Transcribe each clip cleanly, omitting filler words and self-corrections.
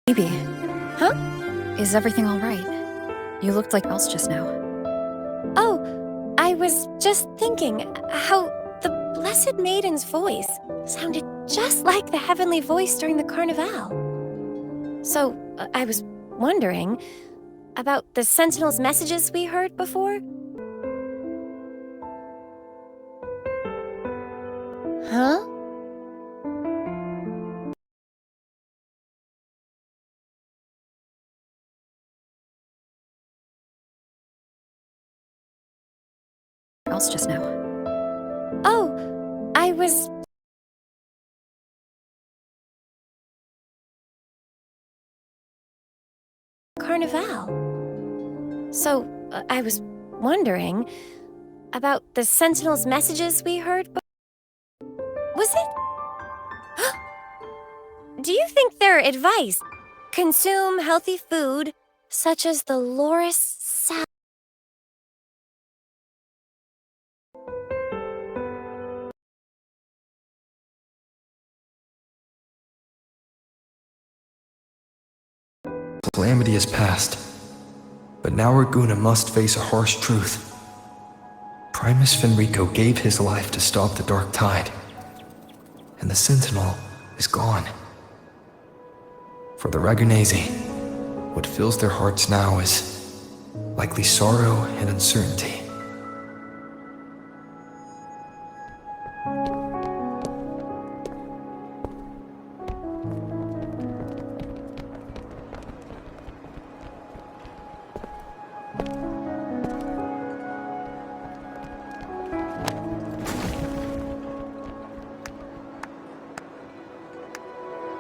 Maybe. Huh? Is everything all right? You looked like else just now. Oh, I was just thinking how the Blessed Maiden's voice sounded just like the heavenly voice during the Carnival. So, I was wondering about the Sentinel's messages we heard before. Huh? Else just now. Oh, I was... Carnival. So, I was wondering about the Sentinel's messages we heard Was it? Do you think their advice, consume healthy food, such as the Loris salad? Calamity is past, but now Raguna must face a harsh truth. Primus Fenrico gave his life to stop the Dark Tide, and the Sentinel is gone. For the Ragunesi, what fills their hearts now is likely sorrow and uncertainty.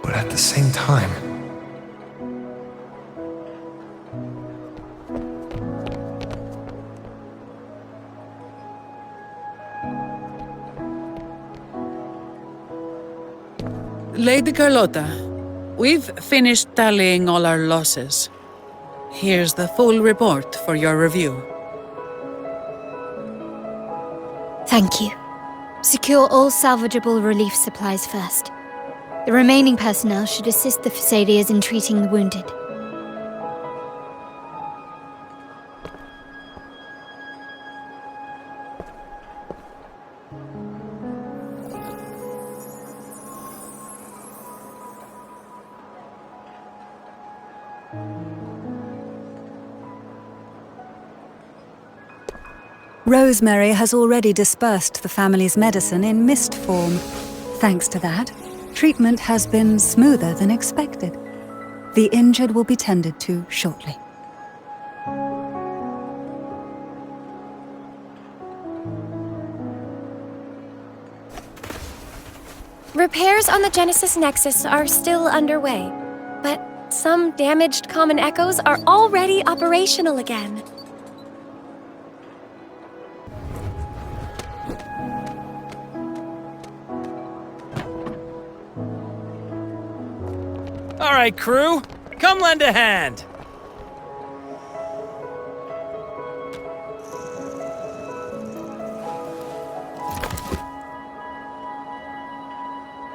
But at the same time, Lady Carlotta, we've finished tallying all our losses. Here's the full report for your review. Thank you. Secure all salvageable relief supplies first. The remaining personnel should assist the Phasadeas in treating the wounded. Rosemary has already dispersed the family's medicine in mist form. Thanks to that, treatment has been smoother than expected. The injured will be tended to shortly. Repairs on the Genesis Nexus are still underway, but some damaged common echoes are already operational again. All right, crew, come lend a hand.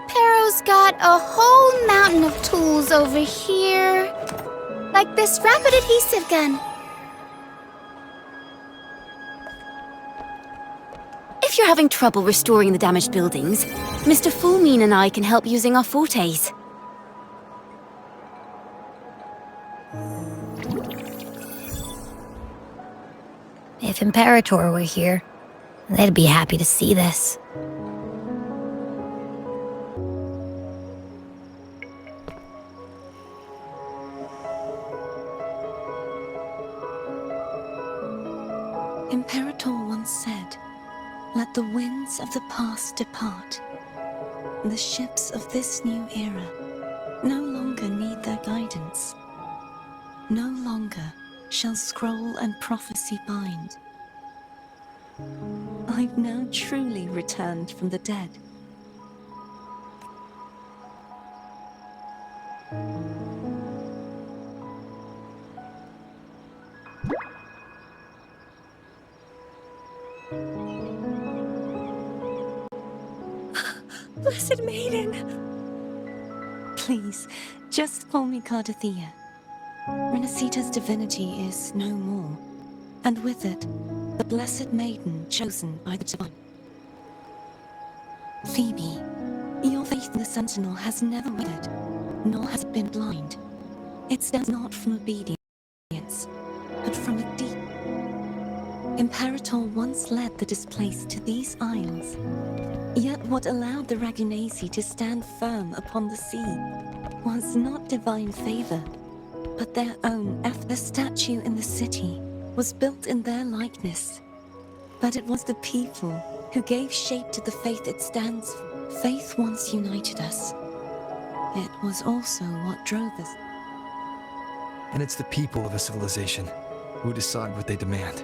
Pero's got a whole mountain of tools over here. Like this rapid adhesive gun. If you're having trouble restoring the damaged buildings, Mr. Fullmean and I can help using our fortes. If Imperator were here, they'd be happy to see this. Imperator once said, "Let the winds of the past depart. The ships of this new era no longer need their guidance. No longer shall scroll and prophecy bind. I've now truly returned from the dead." Blessed Maiden, Please, just call me Cardathea. Renacita's divinity is no more, and with it, the blessed maiden chosen by the divine. Phoebe, your faith in the Sentinel has never wavered, nor has it been blind. It stems not from obedience, but from a deep. Imperator once led the displaced to these isles. Yet what allowed the Ragunasi to stand firm upon the sea was not divine favor, but their own effort. The statue in the city was built in their likeness, but it was the people who gave shape to the faith it stands for. Faith once united us. It was also what drove us. And it's the people of a civilization who decide what they demand.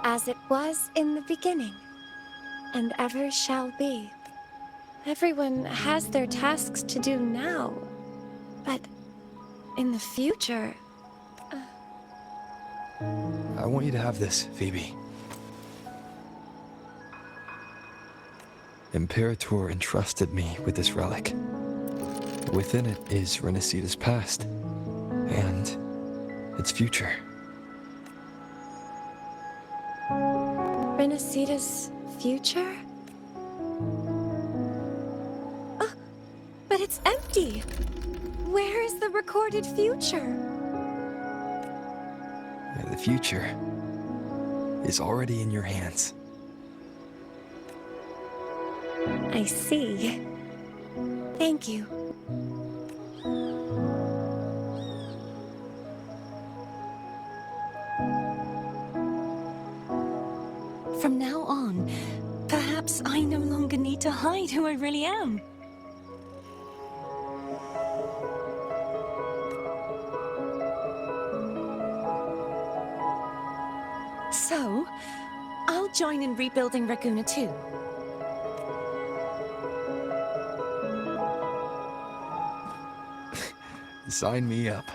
As it was in the beginning, and ever shall be. Everyone has their tasks to do now, but in the future... I want you to have this, Phoebe. Imperator entrusted me with this relic. Within it is Renacita's past, and its future. Renacita's future? Oh, but it's empty! Where is the recorded future? The future is already in your hands. I see. Thank you. From now on, perhaps I no longer need to hide who I really am. So, I'll join in rebuilding Raguna too. Sign me up.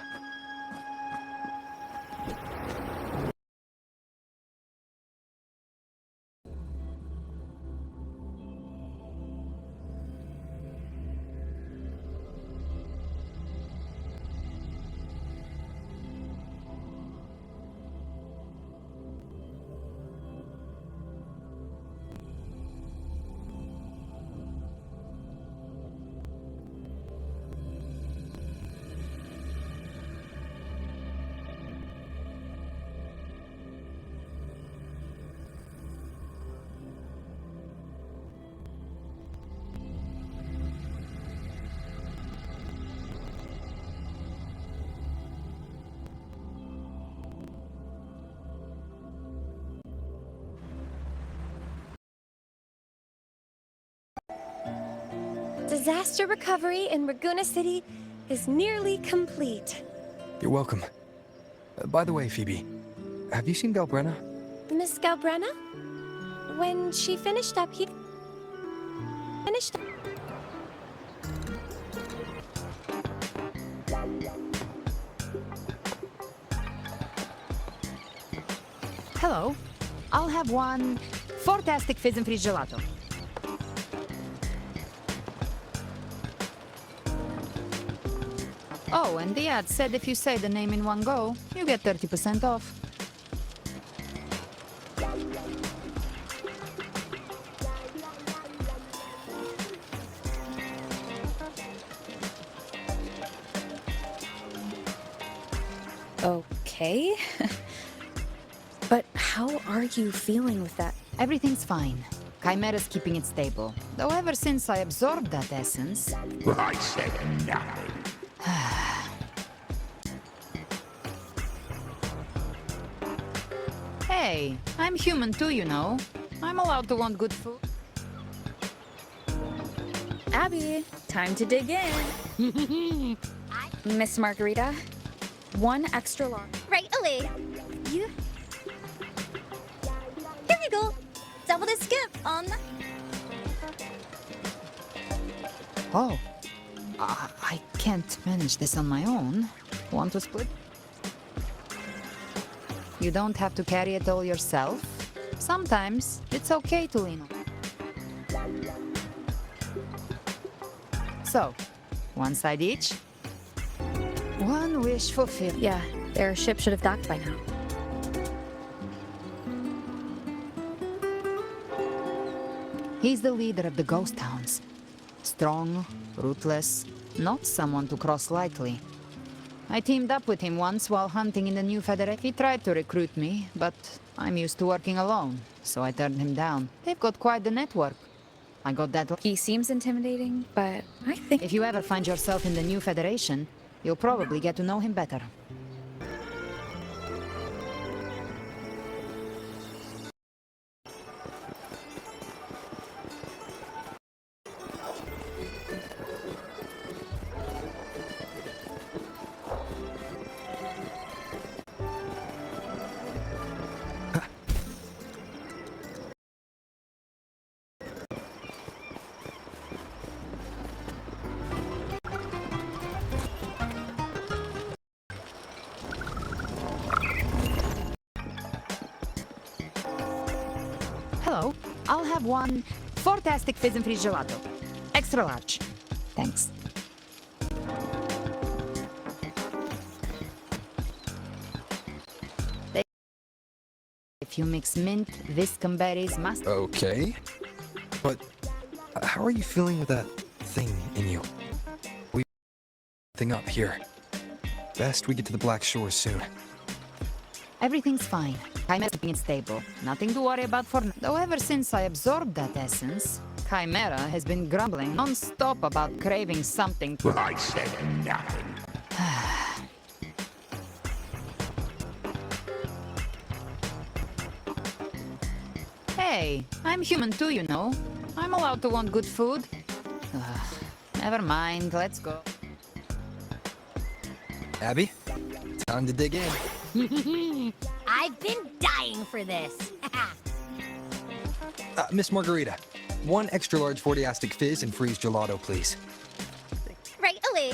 Disaster recovery in Raguna City is nearly complete. You're welcome. By the way, Phoebe, have you seen Galbrenna? Miss Galbrenna? When she finished up, Hello. I'll have one fantastic fizz and freeze gelato. Oh, and the ad said if you say the name in one go, you get 30% off. Okay. But how are you feeling with that? Everything's fine. Chimera's keeping it stable. Though ever since I absorbed that essence... I said nothing. Hey, I'm human too, you know. I'm allowed to want good food. Abby, time to dig in. Miss Margarita, one extra large. Right away. You... Here we go. Double the skip on... Oh. I can't manage this on my own. Want to split? You don't have to carry it all yourself. Sometimes it's okay to lean on. So, one side each. One wish fulfilled. Yeah, their ship should have docked by now. He's the leader of the ghost towns. Strong, ruthless, not someone to cross lightly. I teamed up with him once while hunting in the New Federation. He tried to recruit me, but I'm used to working alone, so I turned him down. They've got quite the network. I got that. He seems intimidating, but I think... If you ever find yourself in the New Federation, you'll probably get to know him better. Hello, I'll have one fantastic fizz and freeze gelato. Extra large. Thanks. If you mix mint, viscum berries, mustard... Okay. But how are you feeling with that thing in you? We thing up here. Best we get to the Black Shore soon. Everything's fine. Chimera's being stable. Nothing to worry about for now. Though ever since I absorbed that essence, Chimera has been grumbling non-stop about craving something. I said nothing. Hey, I'm human too, you know. I'm allowed to want good food. Never mind, let's go. Abby, time to dig in. I've been dying for this. Miss Margarita, one extra large 40-astic fizz and freeze gelato, please. Right away.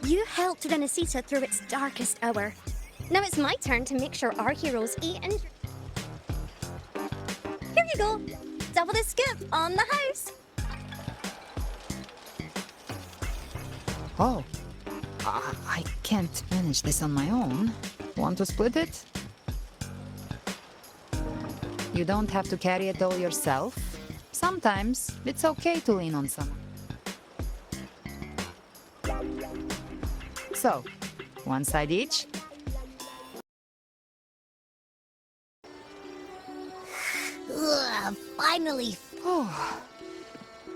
You helped Renesita through its darkest hour. Now it's my turn to make sure our heroes eat and... Here you go. Double the skip on the house. Oh. I can't manage this on my own. Want to split it? You don't have to carry it all yourself. Sometimes it's okay to lean on someone. So, one side each. Ugh, finally. Oh.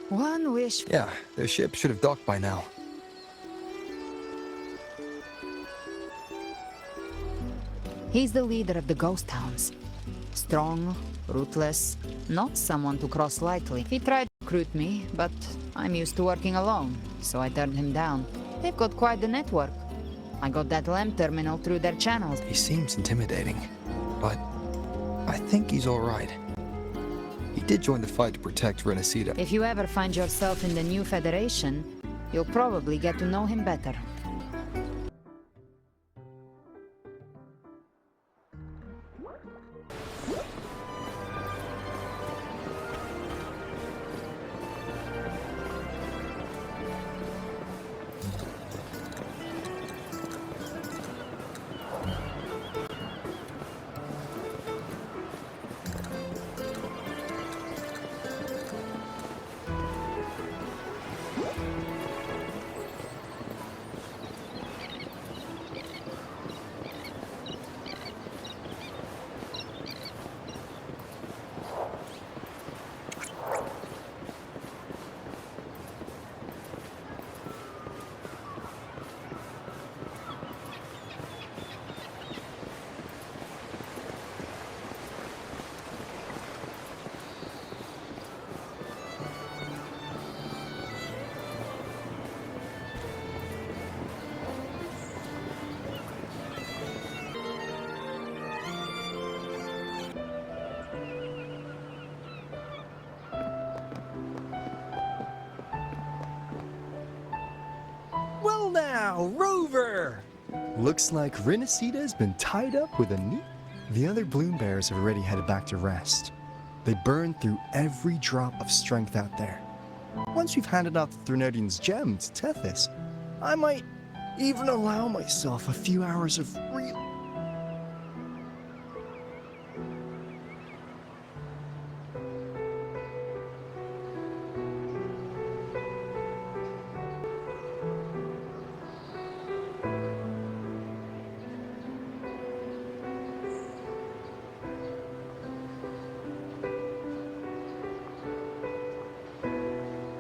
One wish. Yeah, their ship should have docked by now. He's the leader of the ghost towns. Strong, ruthless, not someone to cross lightly. He tried to recruit me, but I'm used to working alone, so I turned him down. They've got quite the network. I got that LEM terminal through their channels. He seems intimidating, but I think he's all right. He did join the fight to protect Renesita. If you ever find yourself in the New Federation, you'll probably get to know him better. Well now, Rover! Looks like Renesita's been tied up with a new... The other Bloom Bears have already headed back to rest. They burned through every drop of strength out there. Once we've handed out the Threnodian's gem to Tethys, I might even allow myself a few hours of real...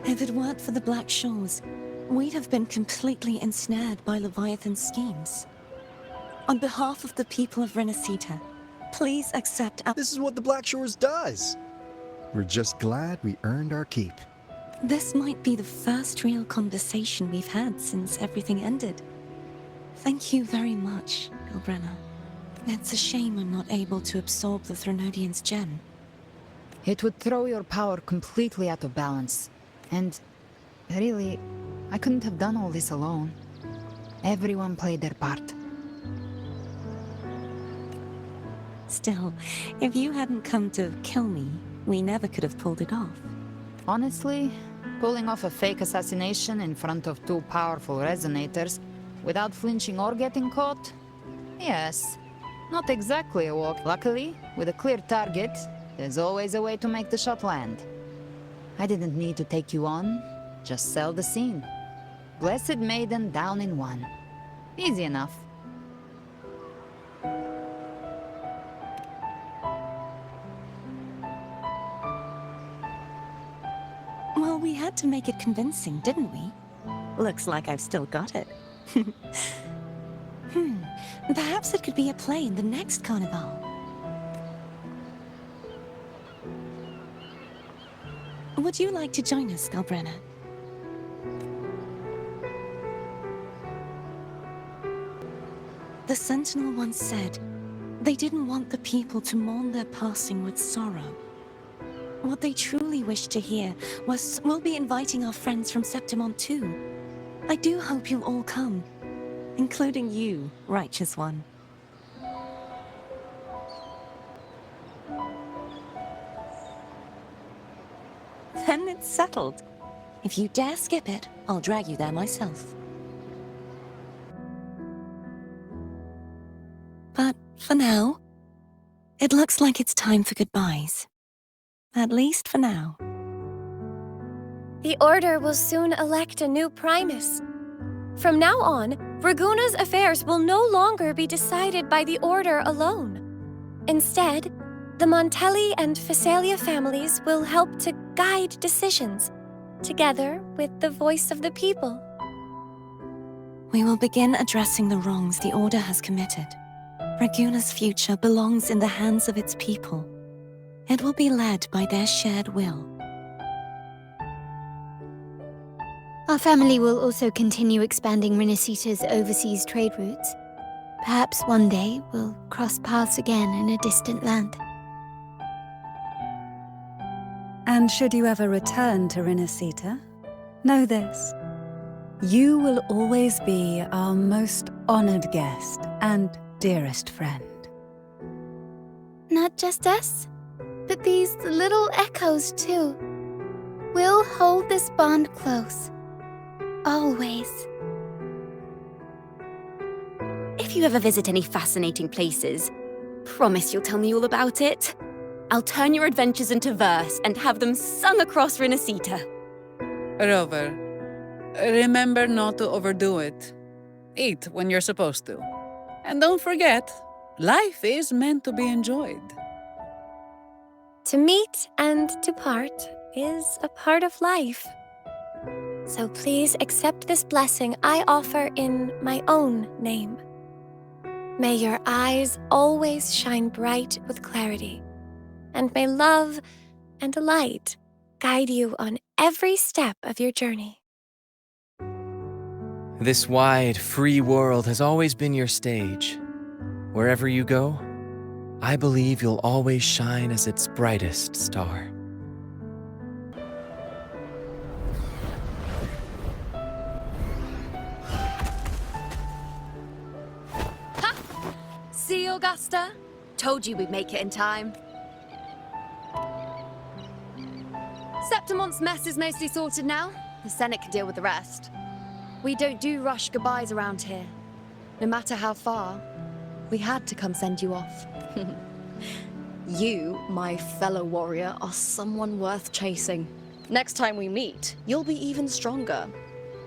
If it weren't for the Black Shores, we'd have been completely ensnared by Leviathan's schemes. On behalf of the people of Renacita, please accept our... This is what the Black Shores does. We're just glad we earned our keep. This might be the first real conversation we've had since everything ended. Thank you very much, Galbrenna. It's a shame I'm not able to absorb the Threnodian's gem. It would throw your power completely out of balance. And really, I couldn't have done all this alone. Everyone played their part. Still, if you hadn't come to kill me, we never could have pulled it off. Honestly, pulling off a fake assassination in front of two powerful resonators without flinching or getting caught? Yes. Not exactly a walk. Luckily, with a clear target, there's always a way to make the shot land. I didn't need to take you on, just sell the scene. Blessed Maiden down in one. Easy enough. Well, we had to make it convincing, didn't we? Looks like I've still got it. Perhaps it could be a play in the next carnival. Would you like to join us, Galbrenna? The Sentinel once said, they didn't want the people to mourn their passing with sorrow. What they truly wished to hear was, we'll be inviting our friends from Septimoth too. I do hope you'll all come, including you, Righteous One. Then it's settled. If you dare skip it, I'll drag you there myself. But for now, it looks like it's time for goodbyes. At least for now. The Order will soon elect a new Primus. From now on, Raguna's affairs will no longer be decided by the Order alone. Instead, the Montelli and Phasalia families will help to guide decisions, together with the voice of the people. We will begin addressing the wrongs the Order has committed. Raguna's future belongs in the hands of its people. It will be led by their shared will. Our family will also continue expanding Renacita's overseas trade routes. Perhaps one day we'll cross paths again in a distant land. And should you ever return to Renacita, know this. You will always be our most honored guest and dearest friend. Not just us, but these little echoes too. We'll hold this bond close. Always. If you ever visit any fascinating places, promise you'll tell me all about it. I'll turn your adventures into verse and have them sung across Renacita. Rover, remember not to overdo it. Eat when you're supposed to. And don't forget, life is meant to be enjoyed. To meet and to part is a part of life. So please accept this blessing I offer in my own name. May your eyes always shine bright with clarity, and may love and light guide you on every step of your journey. This wide, free world has always been your stage. Wherever you go, I believe you'll always shine as its brightest star. See, Augusta? Told you we'd make it in time. Septimoth's mess is mostly sorted now. The Senate can deal with the rest. We don't do rush goodbyes around here. No matter how far, we had to come send you off. You, my fellow warrior, are someone worth chasing. Next time we meet, you'll be even stronger.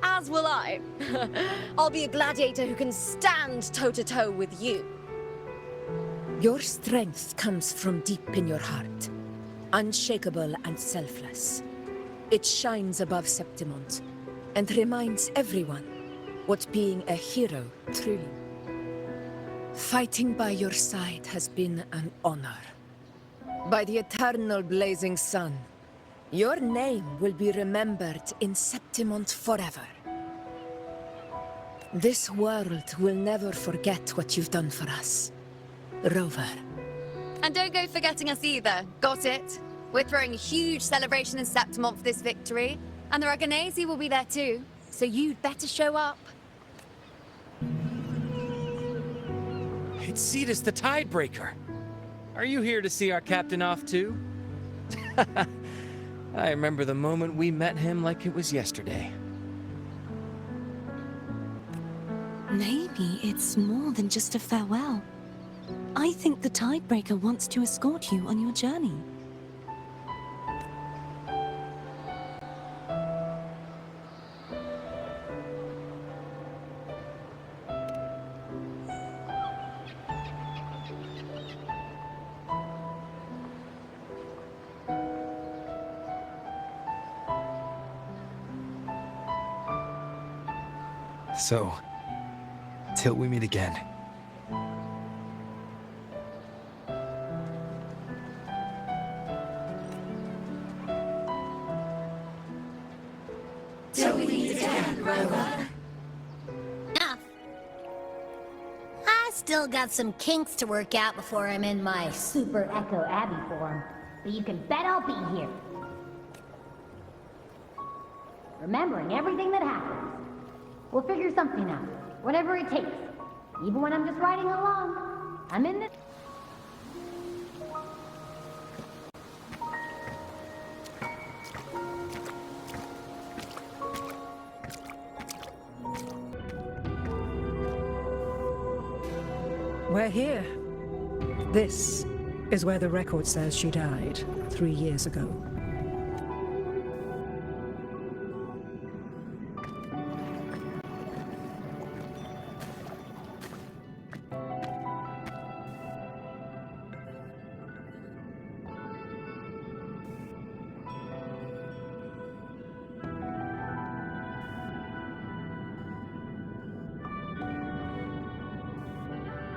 As will I. I'll be a gladiator who can stand toe-to-toe with you. Your strength comes from deep in your heart, unshakable and selfless. It shines above Septimoth and reminds everyone what being a hero truly. Fighting by your side has been an honor. By the eternal blazing sun, your name will be remembered in Septimoth forever. This world will never forget what you've done for us, Rover. And don't go forgetting us either. Got it? We're throwing a huge celebration in Septimoth for this victory, and the Aragonese will be there too, so you'd better show up. It's Cetus the Tidebreaker. Are you here to see our captain off too? I remember the moment we met him like it was yesterday. Maybe it's more than just a farewell. I think the Tidebreaker wants to escort you on your journey. So, till we meet again. Till we meet again, Rover. I still got some kinks to work out before I'm in my Super Echo Abbey form, but you can bet I'll be here. Remembering everything that happens. We'll figure something out, whatever it takes. Even when I'm just riding along, I'm in this. We're here. This is where the record says she died 3 years ago.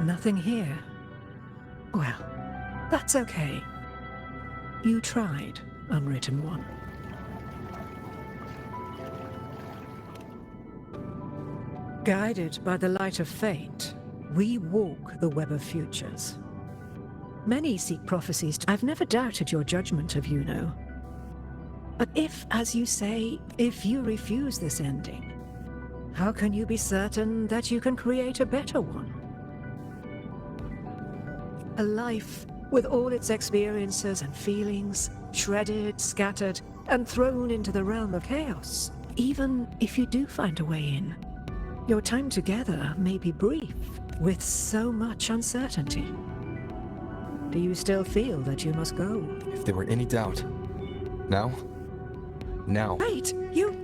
Nothing here. Well, that's okay. You tried, Unwritten One. Guided by the light of fate, we walk the web of futures. Many seek prophecies. I've never doubted your judgment of Yuno. But if, as you say, if you refuse this ending, how can you be certain that you can create a better one? A life with all its experiences and feelings, shredded, scattered, and thrown into the realm of chaos. Even if you do find a way in, your time together may be brief, with so much uncertainty. Do you still feel that you must go? If there were any doubt. Now? Now. Wait, you...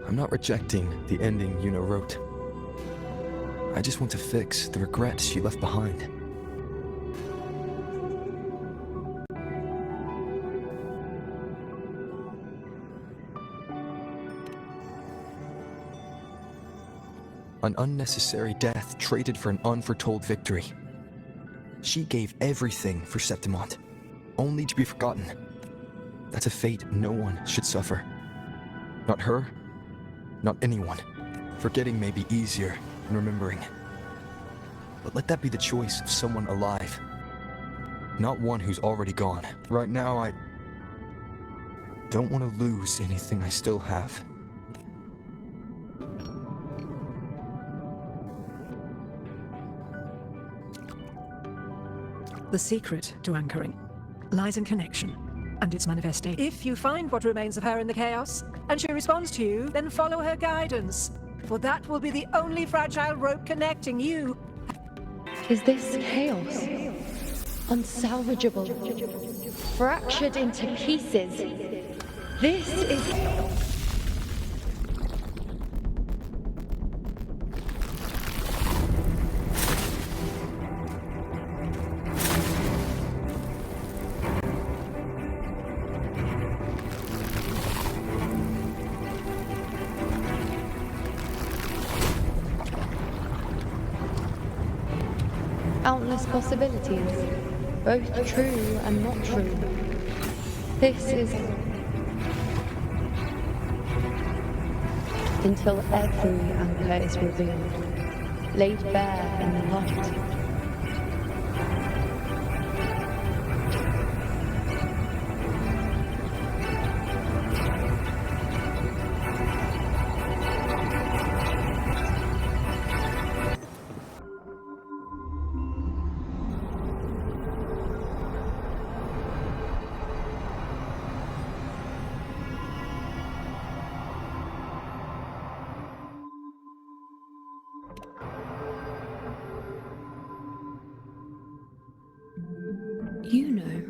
I'm not rejecting the ending Yuno wrote. I just want to fix the regrets she left behind. An unnecessary death traded for an unforetold victory. She gave everything for Septimoth, only to be forgotten. That's a fate no one should suffer. Not her, not anyone. Forgetting may be easier than remembering. But let that be the choice of someone alive. Not one who's already gone. Right now, don't want to lose anything I still have. The secret to anchoring lies in connection and its manifestation. If you find what remains of her in the chaos, and she responds to you, then follow her guidance, for that will be the only fragile rope connecting you. Is this chaos? Unsalvageable. Fractured into pieces. This is... Countless possibilities, both true and not true. This is... Until every anchor is revealed, laid bare in the light. You know,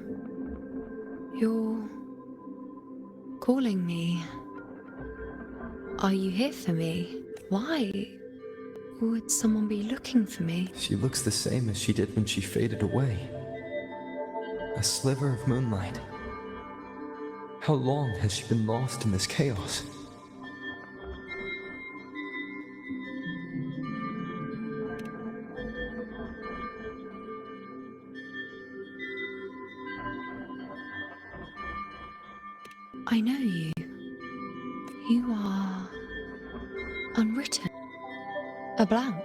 you're calling me. Are you here for me? Why would someone be looking for me? She looks the same as she did when she faded away. A sliver of moonlight. How long has she been lost in this chaos? I know you. You are unwritten. A blank.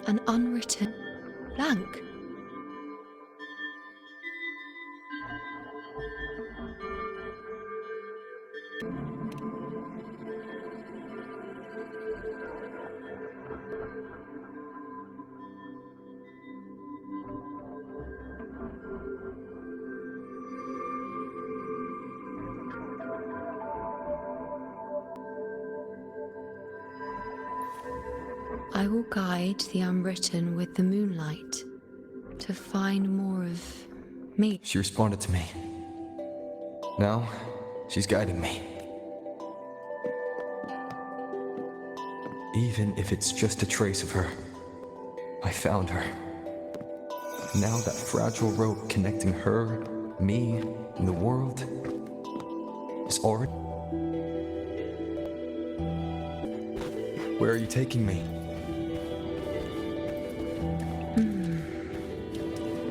An unwritten blank. I will guide the unwritten with the moonlight to find more of me. She responded to me. Now, she's guiding me. Even if it's just a trace of her, I found her. Now that fragile rope connecting her, me, and the world is already... Where are you taking me?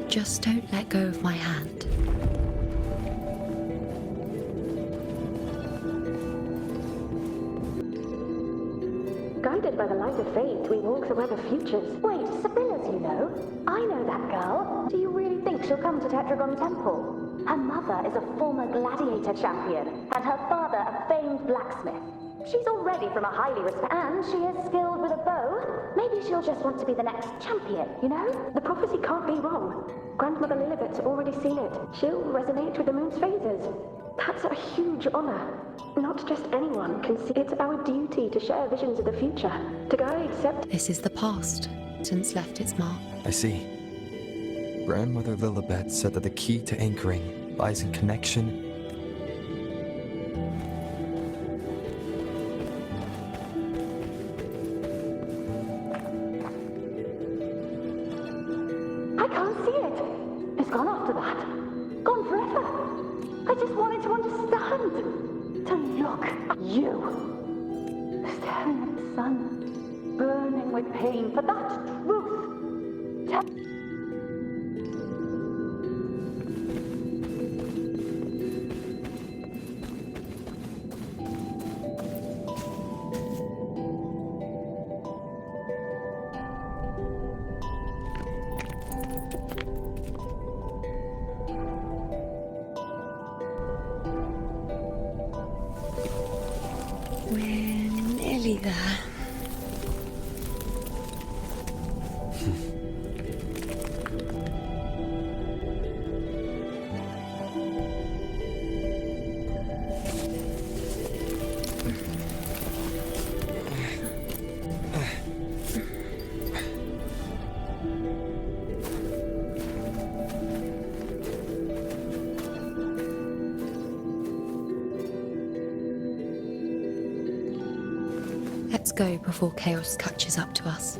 Just don't let go of my hand. Guided by the light of fate, we walk the web of futures. Wait, Sepilla's, you know? I know that girl. Do you really think she'll come to Tetragon Temple? Her mother is a former gladiator champion, and her father a famed blacksmith. She's already from a highly respected, and she is skilled with a bow. Maybe she'll just want to be the next champion, you know? The prophecy can't be wrong. Grandmother Lilibet's already seen it. She'll resonate with the moon's phases. That's a huge honor. Not just anyone can see. It's our duty to share visions of the future, to guide This is the past, since left its mark. I see. Grandmother Lilibet said that the key to anchoring lies in connection. I can't see it. It's gone after that. Gone forever. I just wanted to understand. To look at you. Staring at the sun. Burning with pain for that truth. We're nearly there. Let's go before chaos catches up to us.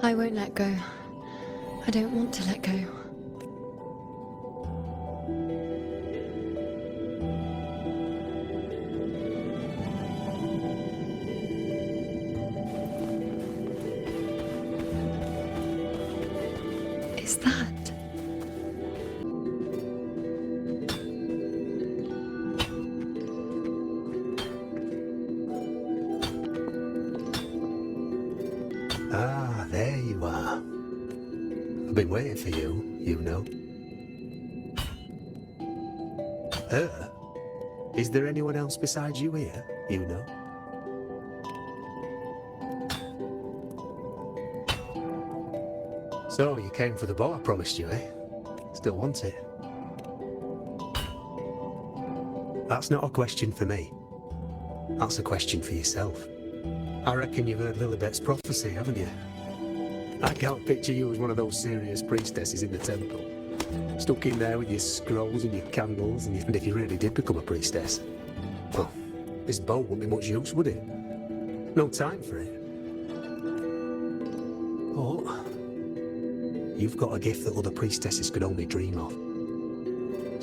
I won't let go. I don't want to let go. Is that? Ah, there you are. I've been waiting for you, you know. Her? Is there anyone else besides you here, you know? So, you came for the bow I promised you, eh? Still want it? That's not a question for me. That's a question for yourself. I reckon you've heard Lilibet's prophecy, haven't you? I can't picture you as one of those serious priestesses in the temple. Stuck in there with your scrolls and your candles, and if you really did become a priestess, well, this bow wouldn't be much use, would it? No time for it. But you've got a gift that other priestesses could only dream of.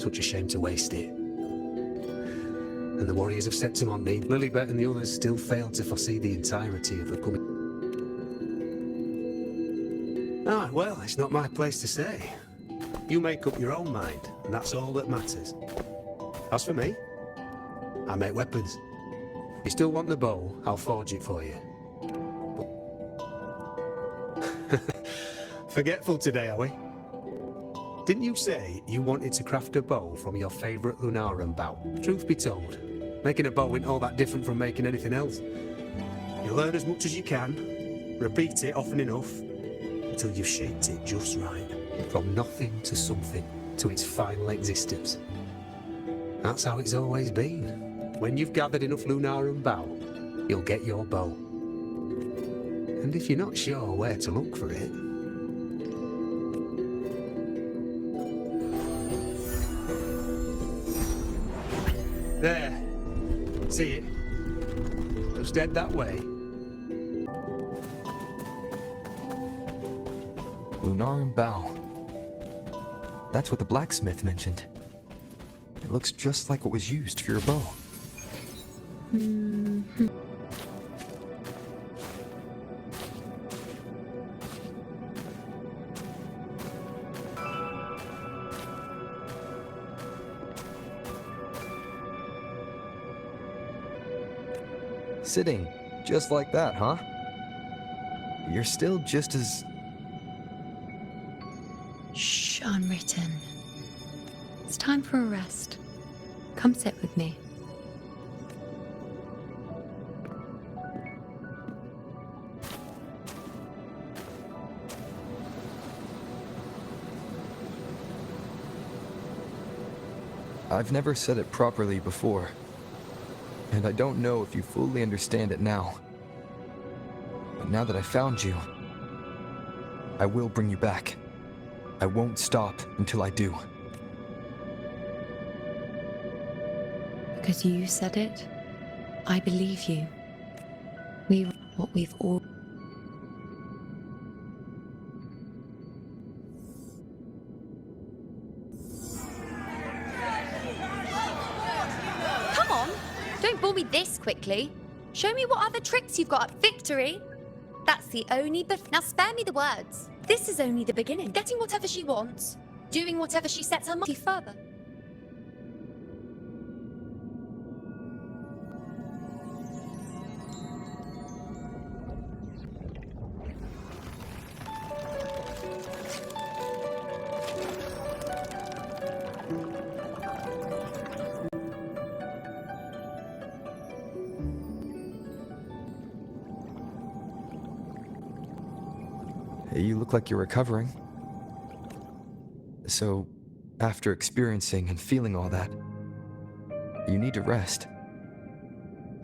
Such a shame to waste it. And the warriors of Septimoth, Lilibet and the others still failed to foresee the entirety of the coming. Ah, well, it's not my place to say. You make up your own mind, and that's all that matters. As for me, I make weapons. You still want the bow, I'll forge it for you. Forgetful today, are we? Didn't you say you wanted to craft a bow from your favourite Lunarum bow? Truth be told, making a bow isn't all that different from making anything else. You learn as much as you can, repeat it often enough, until you've shaped it just right. From nothing to something, to its final existence. That's how it's always been. When you've gathered enough Lunarum bow, you'll get your bow. And if you're not sure where to look for it, there. See it? Just dead that way. Lunarum bow. That's what the blacksmith mentioned. It looks just like what was used for your bow. Sitting just like that, huh? You're still just as... Shh, unwritten. It's time for a rest. Come sit with me. I've never said it properly before, and I don't know if you fully understand it now. But now that I found you, I will bring you back. I won't stop until I do. Because you said it, I believe you. What we've all... Come on! Don't bore me this quickly. Show me what other tricks you've got up victory. That's the only Now spare me the words. This is only the beginning. Getting whatever she wants. Doing whatever she sets her mind further. You look like you're recovering. So, after experiencing and feeling all that, you need to rest.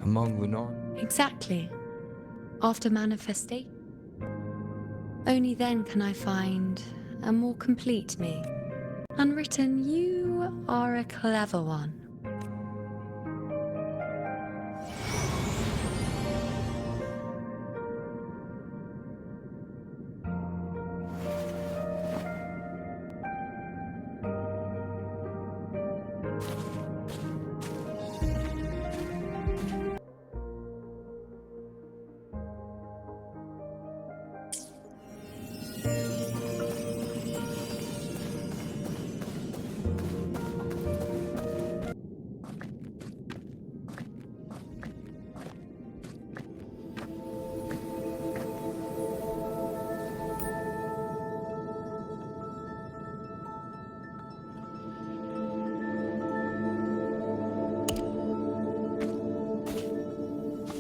Among Lunar. Exactly. After manifestation. Only then can I find a more complete me. Unwritten, you are a clever one.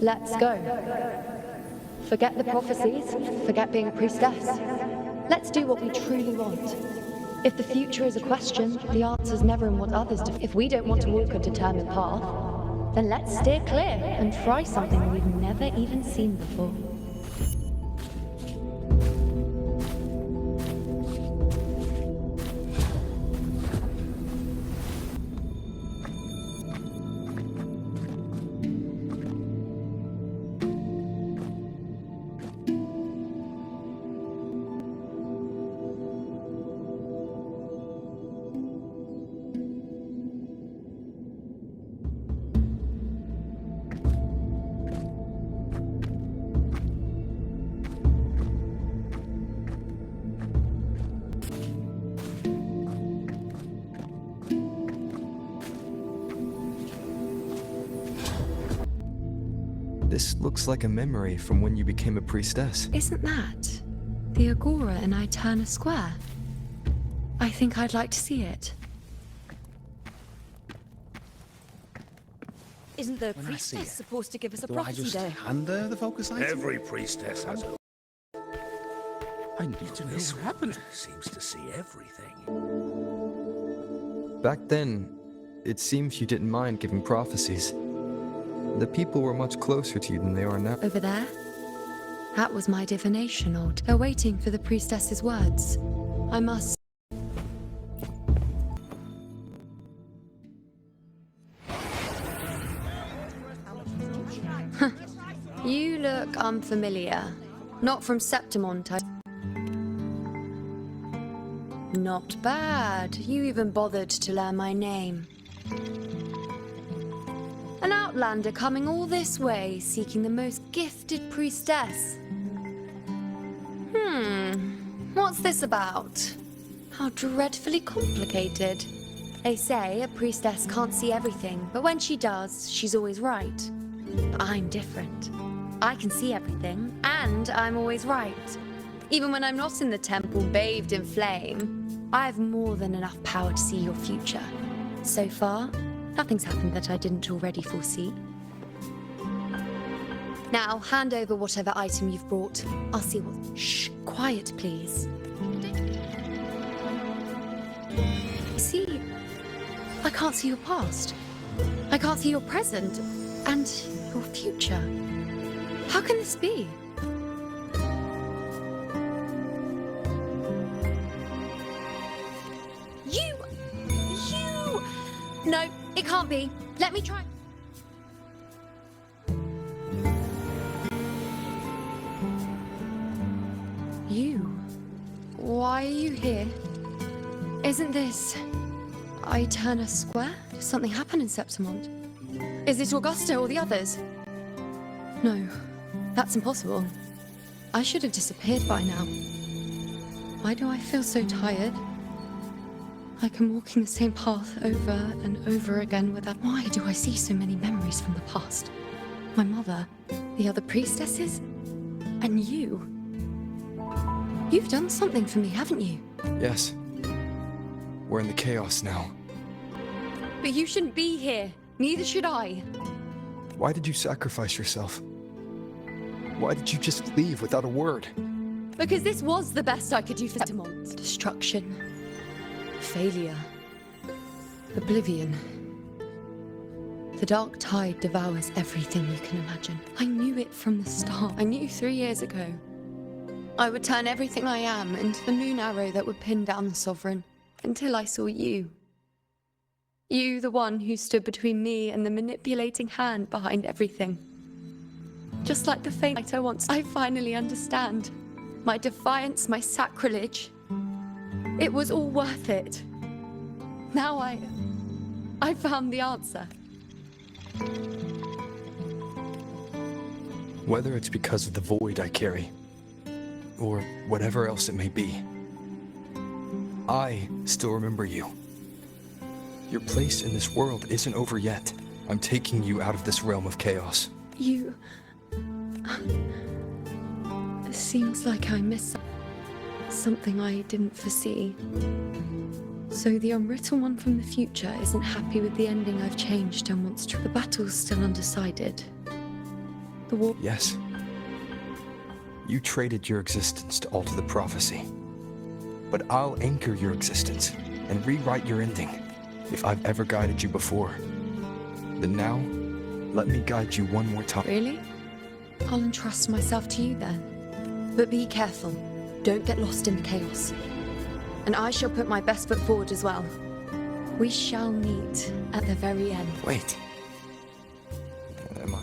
Let's go. Forget the prophecies, forget being a priestess. Let's do what we truly want. If the future is a question, the answer's never in what others do. If we don't want to walk a determined path, then let's steer clear and try something we've never even seen before. This looks like a memory from when you became a priestess. Isn't that the Agora in Eterna Square? I think I'd like to see it. Isn't the When I see priestess it, supposed to give us a Do I prophecy just day? hand her the focus item? Every priestess has a... I need to know This what happened. seems to see everything. Back then, it seems you didn't mind giving prophecies. The people were much closer to you than they are now. Over there? That was my divination old. They're waiting for the priestess's words. I must... You look unfamiliar. Not from Septimoth, Not bad. You even bothered to learn my name. An outlander coming all this way, seeking the most gifted priestess. What's this about? How dreadfully complicated. They say a priestess can't see everything, but when she does, she's always right. I'm different. I can see everything, and I'm always right. Even when I'm not in the temple bathed in flame, I have more than enough power to see your future. So far, nothing's happened that I didn't already foresee. Now, hand over whatever item you've brought. I'll see what... Shh, quiet, please. See, I can't see your past. I can't see your present and your future. How can this be? You! No, it can't be. Let me try. You? Why are you here? Isn't this... Eterna Square? Did something happen in Septimoth? Is it Augusta or the others? No, that's impossible. I should have disappeared by now. Why do I feel so tired? Like I'm walking the same path over and over again without... Why do I see so many memories from the past? My mother, the other priestesses, and you. You've done something for me, haven't you? Yes. We're in the chaos now. But you shouldn't be here. Neither should I. Why did you sacrifice yourself? Why did you just leave without a word? Because this was the best I could do for Septimoth. Destruction. Failure. Oblivion. The dark tide devours everything you can imagine. I knew it from the start. I knew 3 years ago. I would turn everything I am into the moon arrow that would pin down the Sovereign. Until I saw you. You, the one who stood between me and the manipulating hand behind everything. Just like the faint fighter once, I finally understand. My defiance, my sacrilege. It was all worth it. Now I found the answer. Whether it's because of the void I carry, or whatever else it may be, I still remember you. Your place in this world isn't over yet. I'm taking you out of this realm of chaos. You... It seems like I missed something I didn't foresee. So the unwritten one from the future isn't happy with the ending I've changed and wants to... The battle's still undecided. The war... Yes. You traded your existence to alter the prophecy. But I'll anchor your existence and rewrite your ending. If I've ever guided you before, then now, let me guide you one more time. Really? I'll entrust myself to you then. But be careful. Don't get lost in the chaos. And I shall put my best foot forward as well. We shall meet at the very end. Wait. Am I?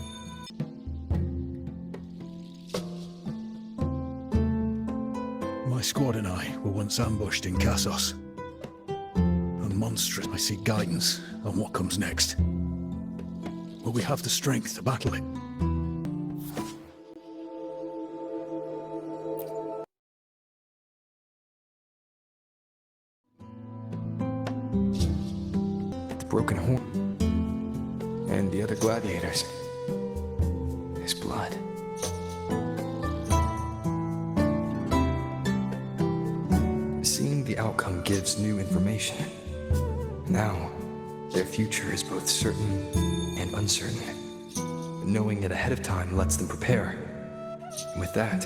My squad and I were once ambushed in Kassos. A monstrous. I seek guidance on what comes next. Will we have the strength to battle it? The broken horn. And the other gladiators. His blood. Seeing the outcome gives new information. Now, their future is both certain and uncertain. Knowing it ahead of time lets them prepare. And with that...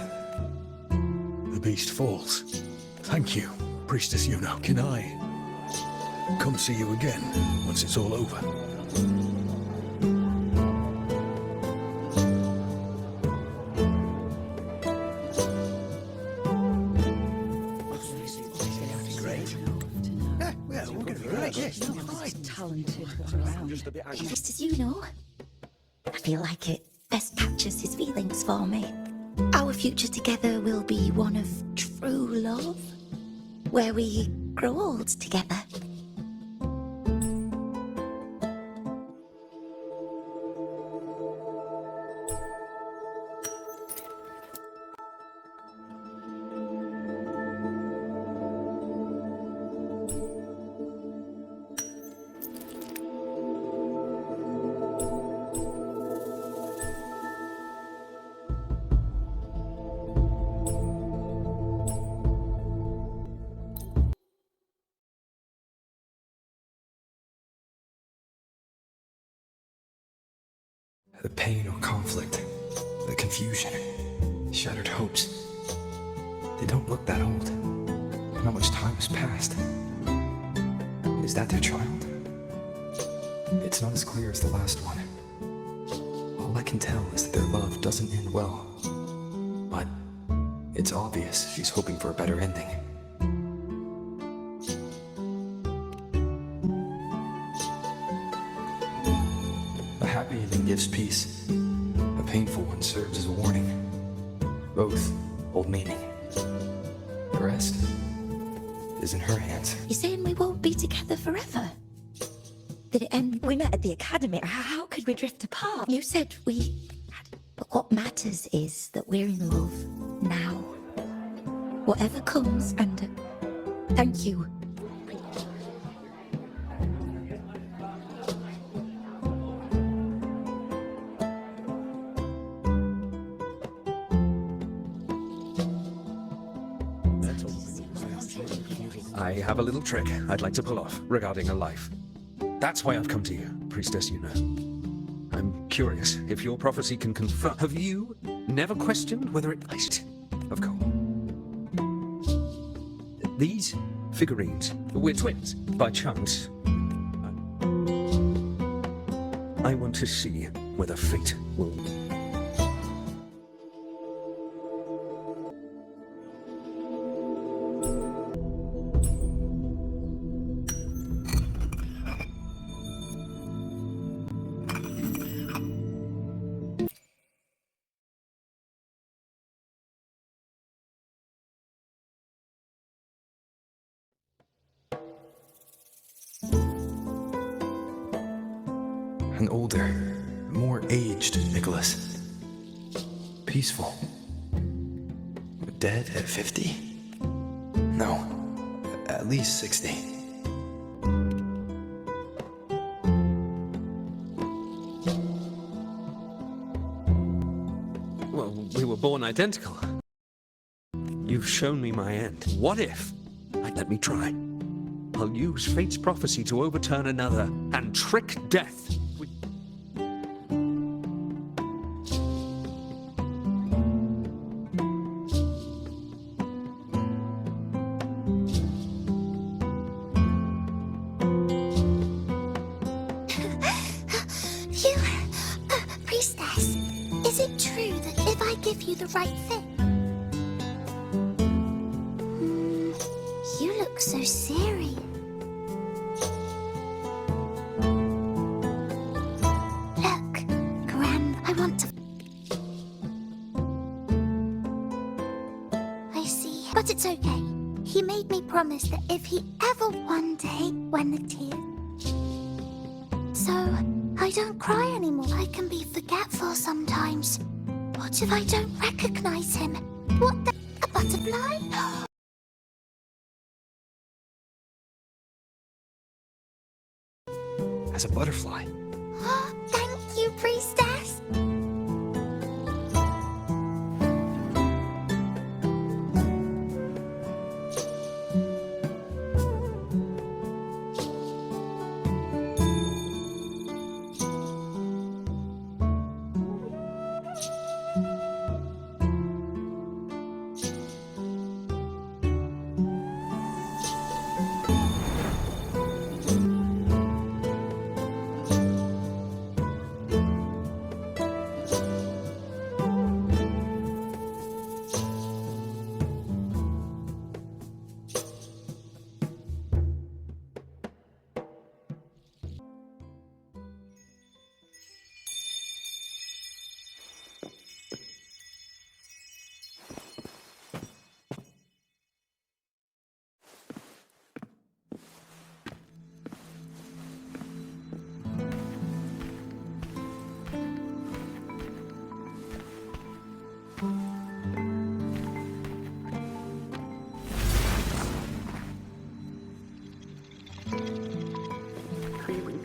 The beast falls. Thank you, Priestess Yuno. Can I come see you again once it's all over? Just as you know, I feel like it best captures his feelings for me. Our future together will be one of true love, where we grow old together. The pain or conflict, the confusion, shattered hopes. They don't look that old. Not much time has passed. Is that their child? It's not as clear as the last one. All I can tell is that their love doesn't end well. But it's obvious she's hoping for a better ending. A happy ending gives peace. A painful one serves as a warning. Both hold meaning. The rest is in her hands. You're saying we won't be together forever? Did it end? We met at the academy. How could we drift apart? You said we had... But what matters is that we're in love now. Whatever comes, and thank you. I have a little trick I'd like to pull off regarding a life. That's why I've come to you, Priestess Yuno. I'm curious if your prophecy can confirm. Have you never questioned whether it... Of course. These figurines, we're twins, by chance. I want to see whether fate will... An older, more aged Nicholas. Peaceful. Dead at 50? No, at least 60. Well, we were born identical. You've shown me my end. What if? Let me try. I'll use fate's prophecy to overturn another and trick death. Priestess, is it true that if I give you the right thing? You look so serious. Look, I want to... I see, but it's okay. He made me promise that if he ever one day, when the tears... So, I don't cry anymore. I can be forgetful sometimes. What if I don't recognize him? What the... a butterfly? As a butterfly. Thank you, priestess.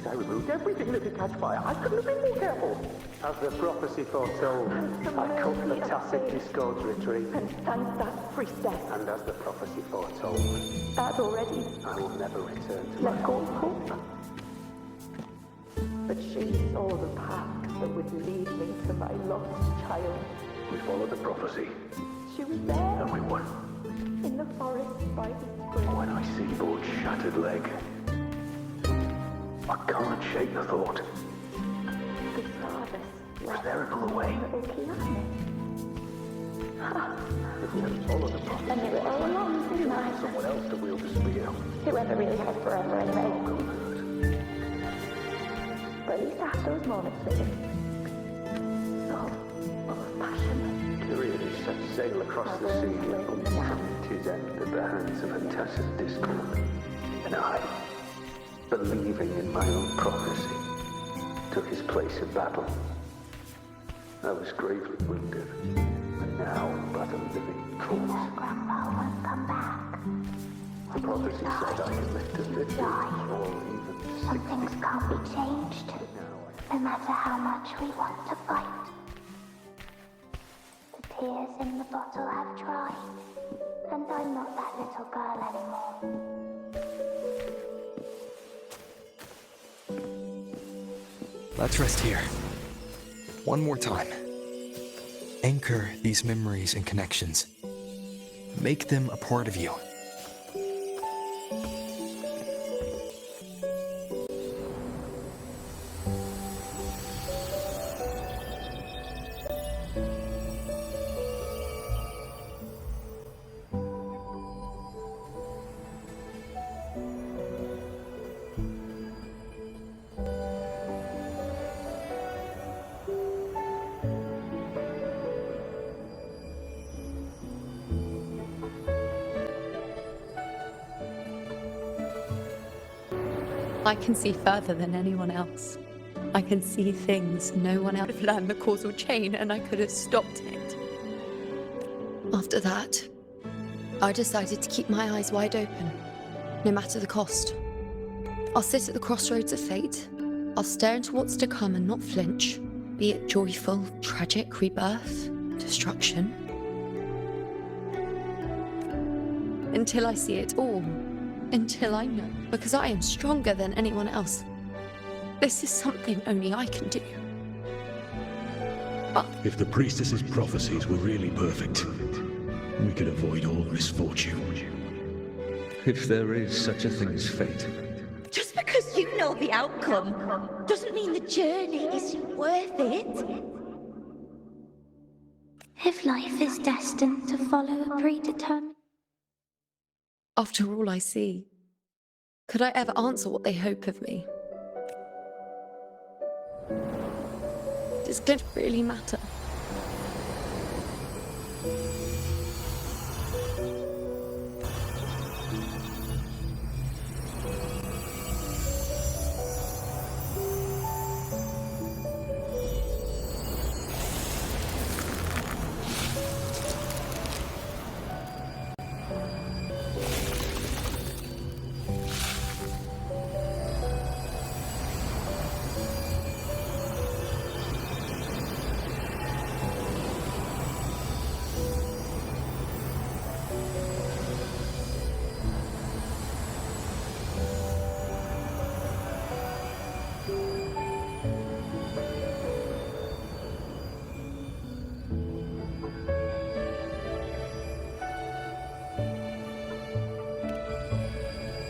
I removed everything that had catch fire. I couldn't have been more careful. As the prophecy foretold, I cut the tacit discords retreat. And that priestess. And as the prophecy foretold, That already. I will never return to Let my go home. of hope. But she saw the path that would lead me to my lost child. We followed the prophecy, She was there. and we won. In the forest by the spring. When I see Board's shattered leg, I can't shake the thought. The stardust. Was there another way? If we had followed the prophecy, I knew it all along, didn't I? someone else to wield the spear. Whoever really has forever anyway. But at least I have those moments with him. So full of passion. Kyriades set sail across the sea. Tis end at the hands of a tacit discord. And I, believing in my own prophecy, took his place in battle. I was gravely wounded, and now but a living corpse. Grandpa won't come back. The prophecy said I could live to 50 or even 60. Some things can't be changed, no matter how much we want to fight. The tears in the bottle have dried, and I'm not that little girl anymore. Let's rest here. One more time. Anchor these memories and connections. Make them a part of you. I can see further than anyone else. I can see things no one else could have learned the causal chain, and I could have stopped it. After that, I decided to keep my eyes wide open, no matter the cost. I'll sit at the crossroads of fate. I'll stare into what's to come and not flinch, be it joyful, tragic, rebirth, destruction. Until I see it all. Until I know. Because I am stronger than anyone else. This is something only I can do. If the priestess's prophecies were really perfect, we could avoid all misfortune. If there is such a thing as fate. Just because you know the outcome doesn't mean the journey isn't worth it. If life is destined to follow a predetermined... After all I see, could I ever answer what they hope of me? Does it really matter?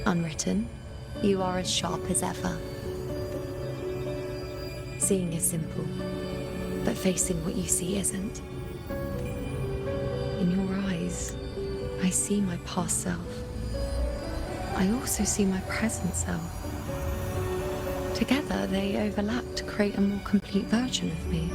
Unwritten, you are as sharp as ever. Seeing is simple, but facing what you see isn't. In your eyes, I see my past self. I also see my present self. Together, they overlap to create a more complete version of me.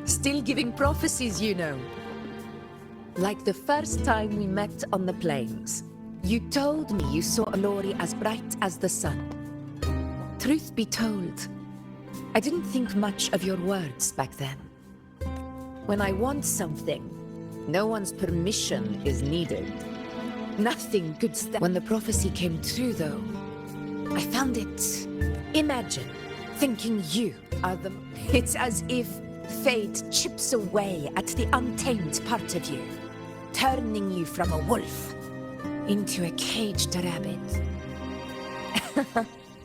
Still giving prophecies, you know. Like the first time we met on the plains. You told me you saw a glory as bright as the sun. Truth be told, I didn't think much of your words back then. When I want something, no one's permission is needed. Nothing could stand. When the prophecy came true, though, I found it. Imagine thinking you are the... It's as if fate chips away at the untamed part of you, turning you from a wolf into a caged rabbit.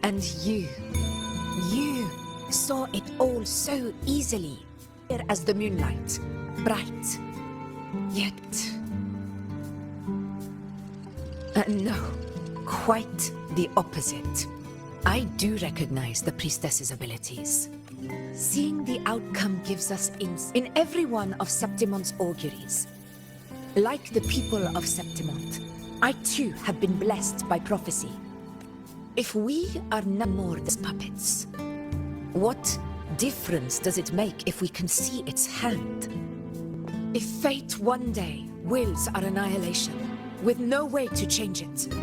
And you saw it all so easily. clear as the moonlight, bright, yet... no, quite the opposite. I do recognize the priestess's abilities. Seeing the outcome gives us in every one of Septimoth's auguries. Like the people of Septimoth, I too have been blessed by prophecy. If we are no more than puppets, what difference does it make if we can see its hand? If fate one day wills our annihilation, with no way to change it,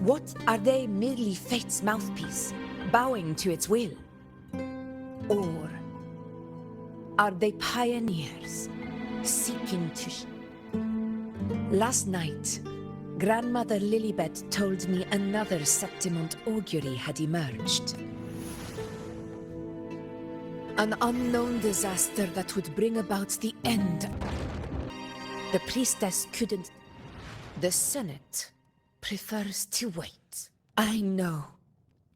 what are they merely fate's mouthpiece, bowing to its will? Or are they pioneers, seeking to... Last night, Grandmother Lilibet told me another Septimoth augury had emerged. An unknown disaster that would bring about the end. The priestess couldn't... The Senate prefers to wait. I know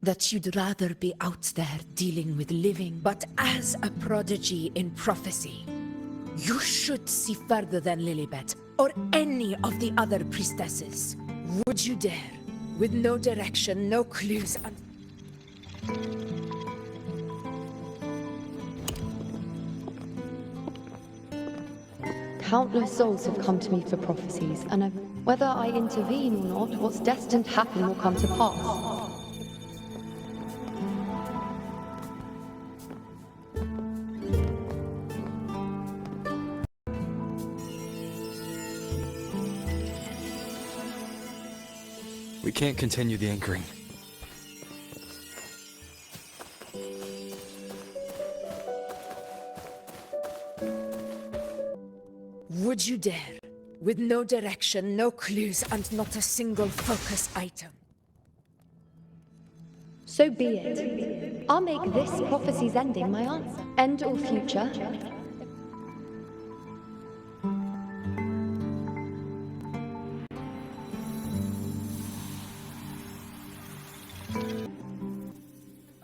that you'd rather be out there dealing with living, but as a prodigy in prophecy, you should see further than Lilibet or any of the other priestesses. Would you dare, with no direction, no clues, and... Countless souls have come to me for prophecies, and whether I intervene or not, what's destined to happen will come to pass. We can't continue the anchoring. Would you dare? With no direction, no clues, and not a single focus item. So be it. I'll make this prophecy's ending my answer. End or future.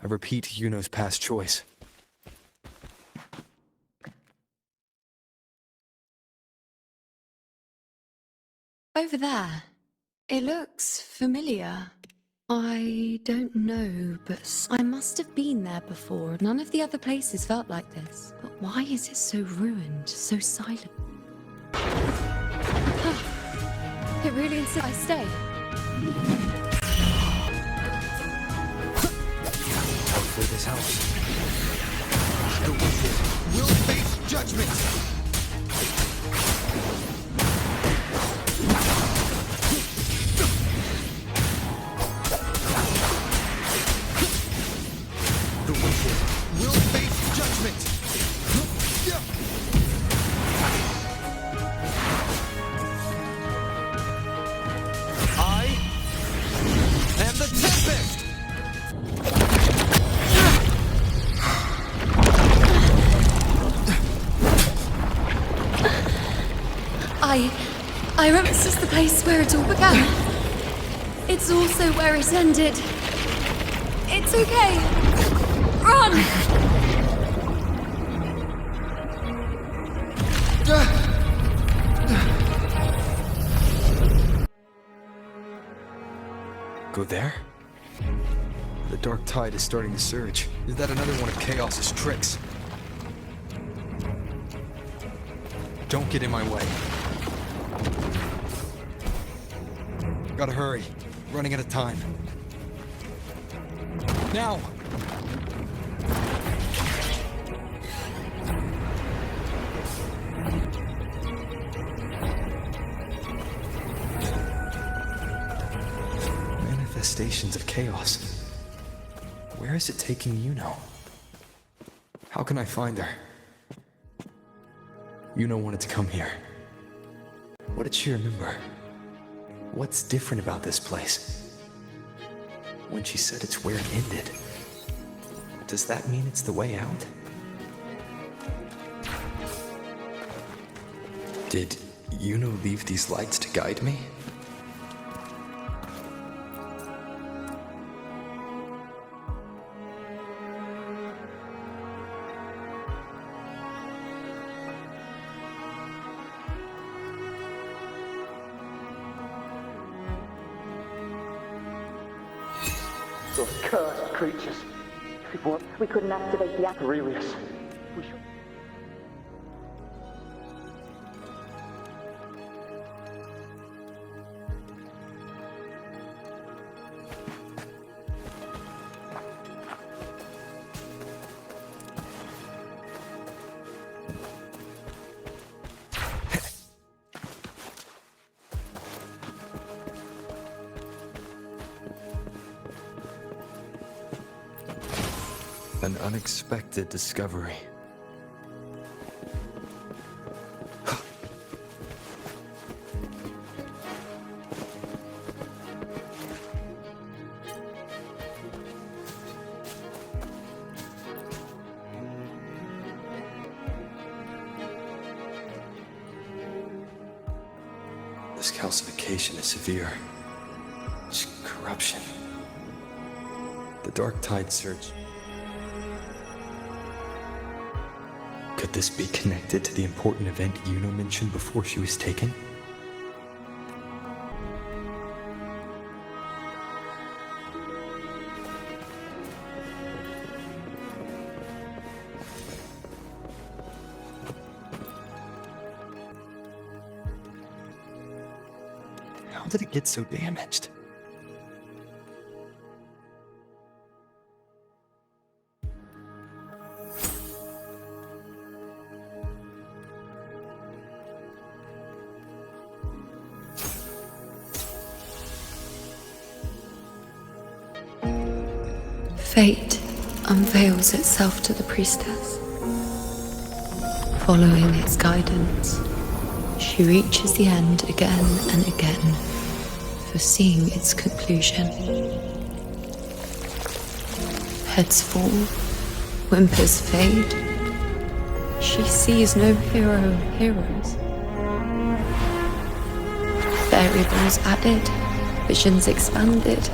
I repeat Yuno's past choice. Over there. It looks familiar. I don't know, but I must have been there before. None of the other places felt like this. But why is it so ruined, so silent? It really insists I stay. Hopefully this helps. The wicked will face judgment! The wicked will face judgment! I am the Tempest! I remember this is the place where it all began. It's also where it ended. It's okay. Run! Go there? The dark tide is starting to surge. Is that another one of Chaos's tricks? Don't get in my way. Gotta hurry. Running out of time. Now! Manifestations of chaos. Where is it taking Yuno? How can I find her? Yuno wanted to come here. What did she remember? What's different about this place? When she said it's where it ended, does that mean it's the way out? Did Yuno leave these lights to guide me? Those cursed creatures. If it weren't, we couldn't activate the Aurelius. We should... An unexpected discovery. This calcification is severe. It's corruption. The Dark Tide Surge. Could this be connected to the important event Yuno mentioned before she was taken? How did it get so damaged? Fate unveils itself to the priestess. Following its guidance, she reaches the end again and again, foreseeing its conclusion. Heads fall, whimpers fade. She sees no hero of heroes. Variables added, visions expanded.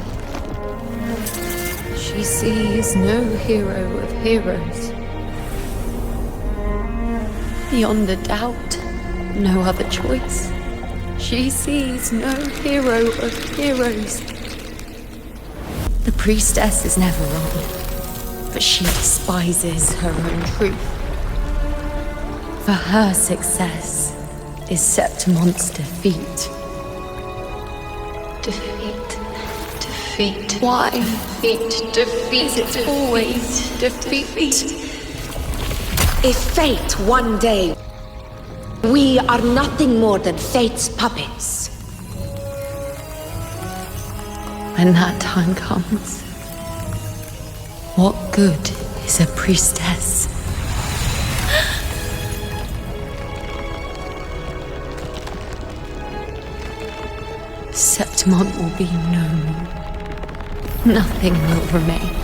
She sees no hero of heroes. Beyond a doubt, no other choice. She sees no hero of heroes. The priestess is never wrong, but she despises her own truth. For her success is Septimoth's defeat. Defeat. Why? Defeat. It's always defeat. If fate one day, we are nothing more than fate's puppets. When that time comes, what good is a priestess? Septimoth will be known. Nothing will remain.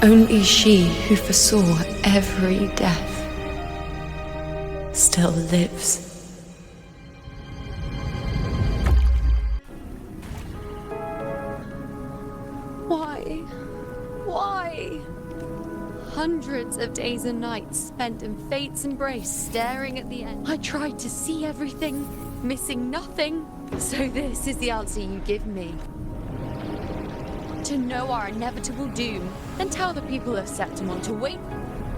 Only she who foresaw every death still lives. Why? Hundreds of days and nights spent in fate's embrace, staring at the end. I tried to see everything, missing nothing. So this is the answer you give me. To know our inevitable doom, and tell the people of Septimoth to wait.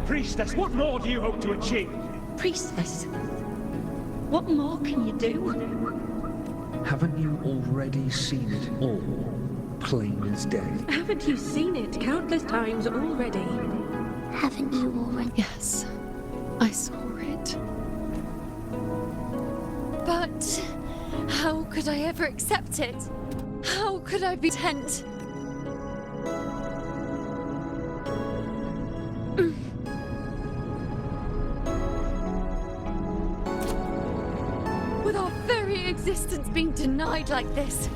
Priestess, what more do you hope to achieve? Priestess, what more can you do? Haven't you already seen it all, plain as day? Haven't you seen it countless times already? Haven't you already? Yes, I saw it. But how could I ever accept it? How could I be content? With our very existence being denied like this.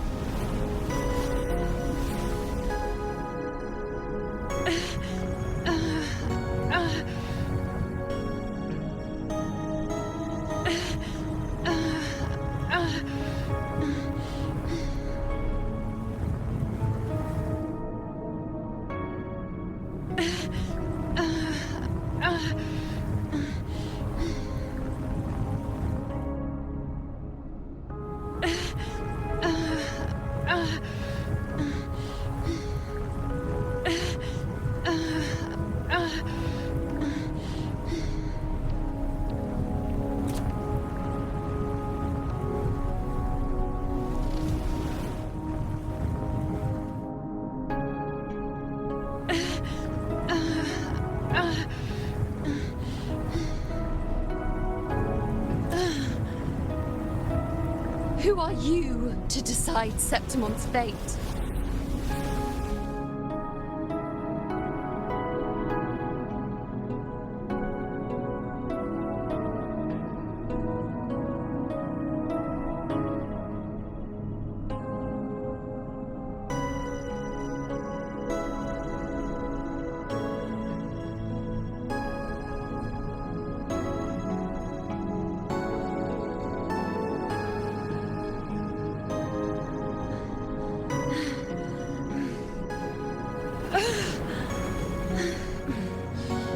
Who are you to decide Septimoth's fate?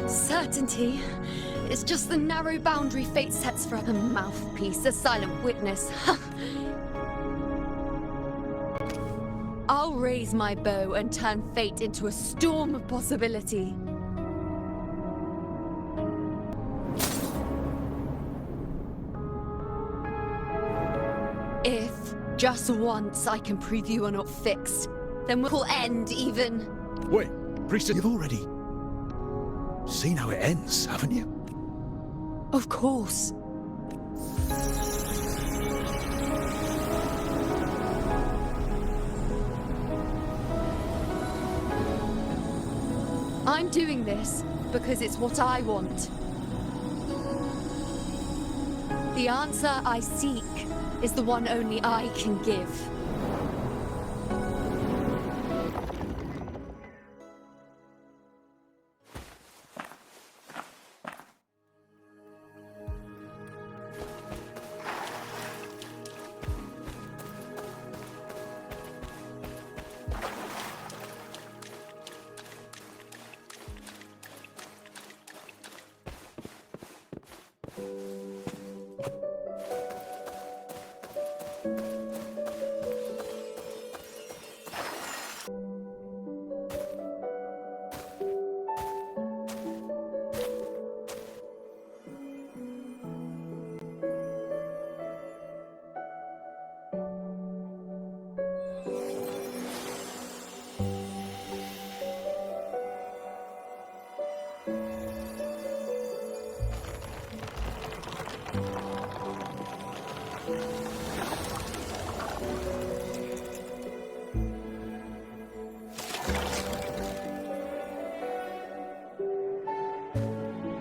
Certainty is just the narrow boundary fate sets for a mouthpiece, a silent witness. I'll raise my bow and turn fate into a storm of possibility. If, just once, I can prove you are not fixed, then we'll end even. Wait, Priestess, you've already seen how it ends, haven't you? Of course. I'm doing this because it's what I want. The answer I seek is the one only I can give.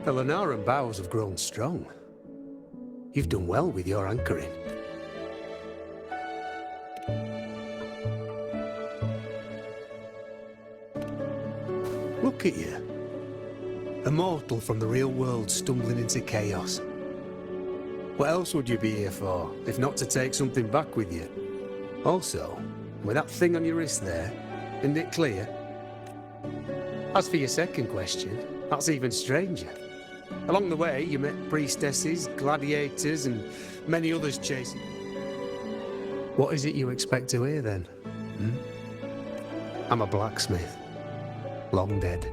The Lunaran bows have grown strong. You've done well with your anchoring. Look at you. A mortal from the real world stumbling into chaos. What else would you be here for, if not to take something back with you? Also, with that thing on your wrist there, isn't it clear? As for your second question, that's even stranger. Along the way, you met priestesses, gladiators, and many others chasing. What is it you expect to hear, then? I'm a blacksmith. Long dead.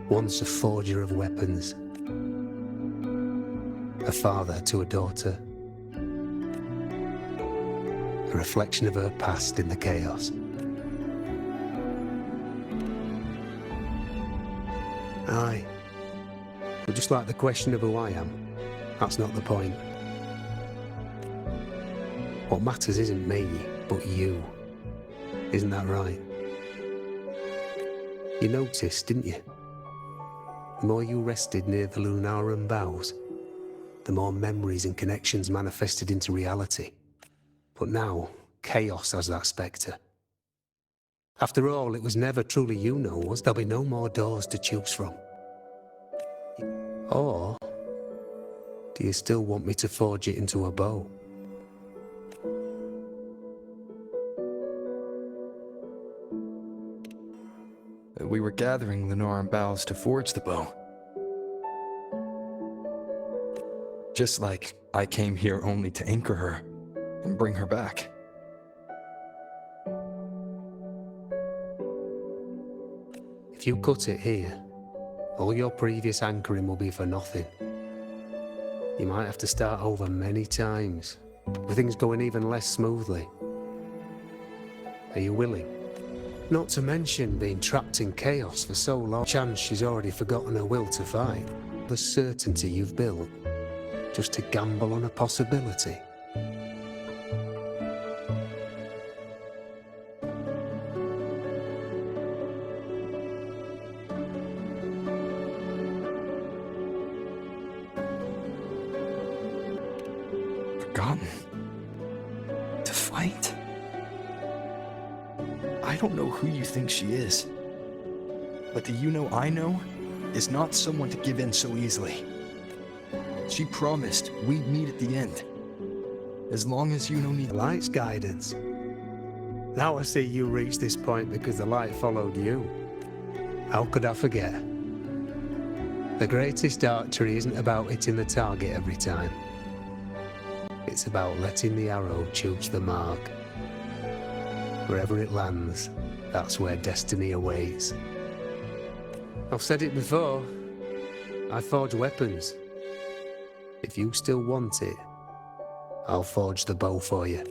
Once a forger of weapons. A father to a daughter. A reflection of her past in the chaos. Aye. But just like the question of who I am, that's not the point. What matters isn't me, but you. Isn't that right? You noticed, didn't you? The more you rested near the Lunaran boughs, the more memories and connections manifested into reality. But now, chaos has that spectre. After all, it was never truly you know us. There'll be no more doors to choose from. Or do you still want me to forge it into a bow? We were gathering Lunaran boughs to forge the bow. Just like I came here only to anchor her and bring her back. If you cut it here, all your previous anchoring will be for nothing. You might have to start over many times, with things going even less smoothly. Are you willing? Not to mention being trapped in chaos for so long. Chance she's already forgotten her will to fight. The certainty you've built, just to gamble on a possibility. forgotten. To fight? I don't know who you think she is. But the Yuno I know is not someone to give in so easily. She promised we'd meet at the end. As long as Yuno needs The light's guidance. Now I see you reached this point because the light followed you. How could I forget? The greatest archery isn't about hitting the target every time. It's about letting the arrow choose the mark. Wherever it lands, that's where destiny awaits. I've said it before. I forge weapons. If you still want it, I'll forge the bow for you.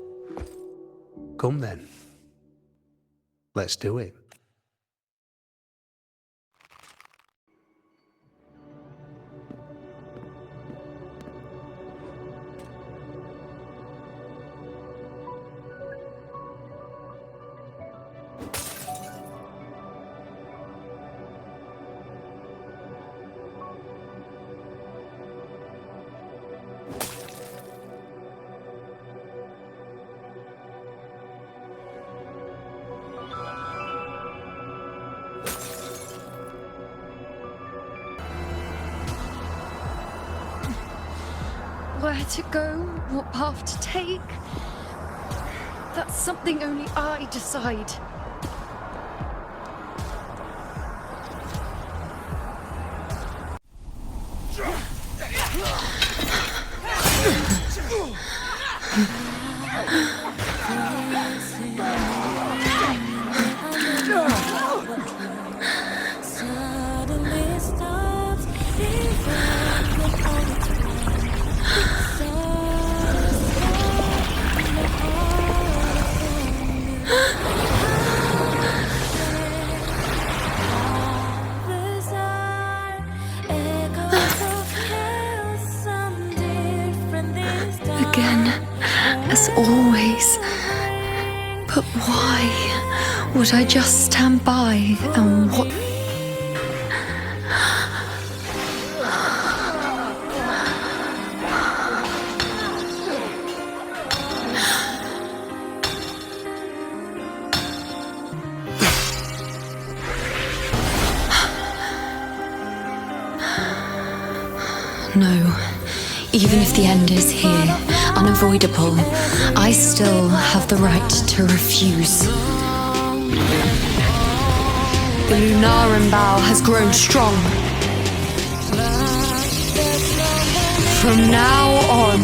Come then. Let's do it. Where to go, what path to take, that's something only I decide. Again, as always. But why would I just stand by and watch? No. Even if the end is here, unavoidable, I still have the right to refuse. The Lunaran bow has grown strong. From now on,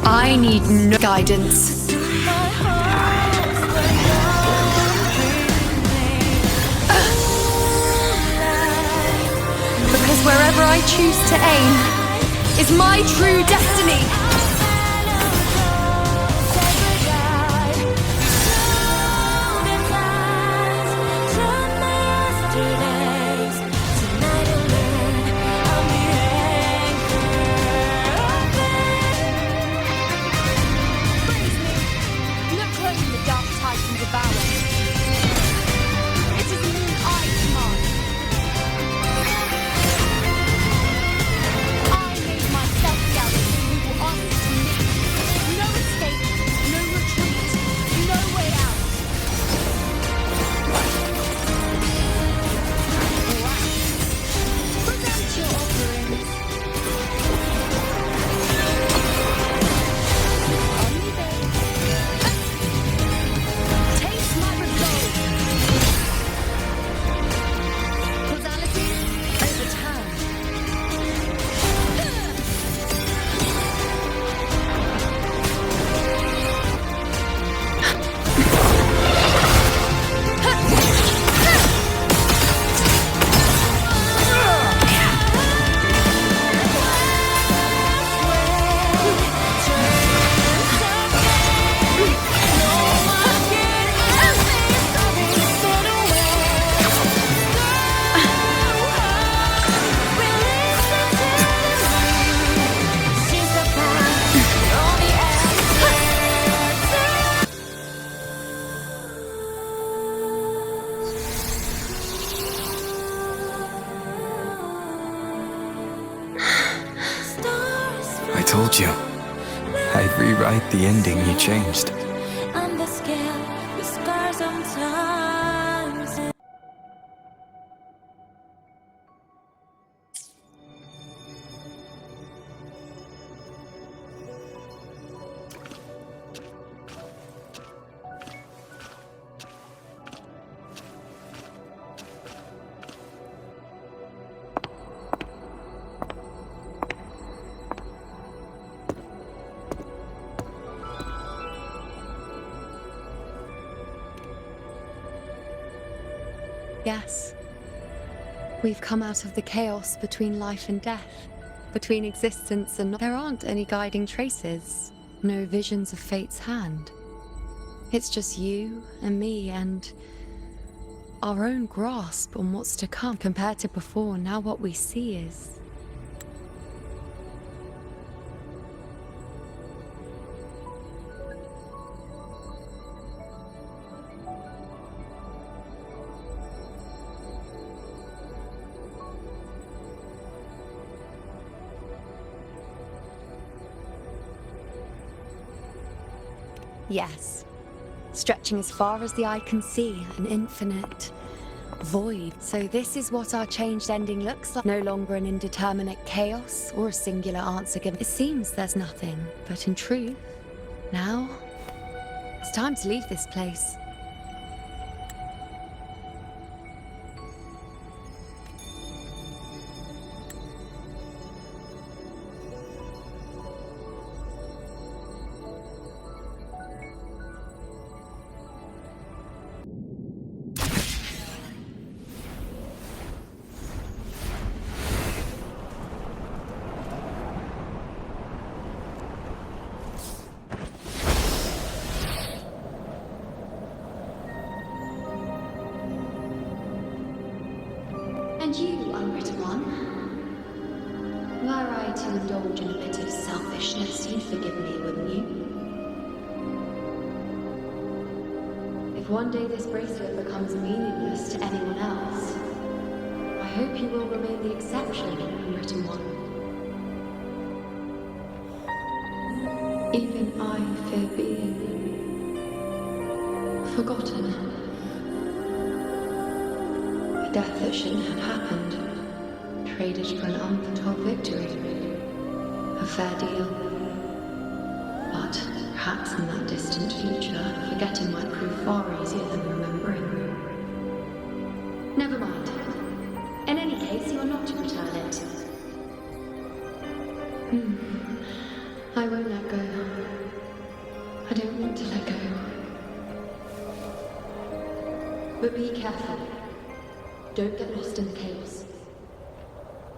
I need no guidance. Because wherever I choose to aim is my true destiny. Look whom the dark tide can devour. It is me I command. I made myself the arrow who will ask to I told you. I'd rewrite the ending you changed. On the scale, the scars sometimes. Yes. We've come out of the chaos between life and death, between existence and... There aren't any guiding traces, no visions of fate's hand. It's just you and me and our own grasp on what's to come. Compared to before, now what we see is... Yes. Stretching as far as the eye can see, an infinite void. So this is what our changed ending looks like. No longer an indeterminate chaos or a singular answer given. It seems there's nothing, but in truth, now, it's time to leave this place. And you, unwritten one, were I to indulge in a bit of selfishness, you'd forgive me, wouldn't you? If one day this bracelet becomes meaningless to anyone else, I hope you will remain the exception, unwritten one. Even I fear being forgotten. Death that shouldn't have happened, traded for an unforetold victory. A fair deal. But perhaps in that distant future, forgetting might prove far easier than remembering. Never mind. In any case, you are not to return it. I won't let go. I don't want to let go. But be careful. Don't get lost in the chaos.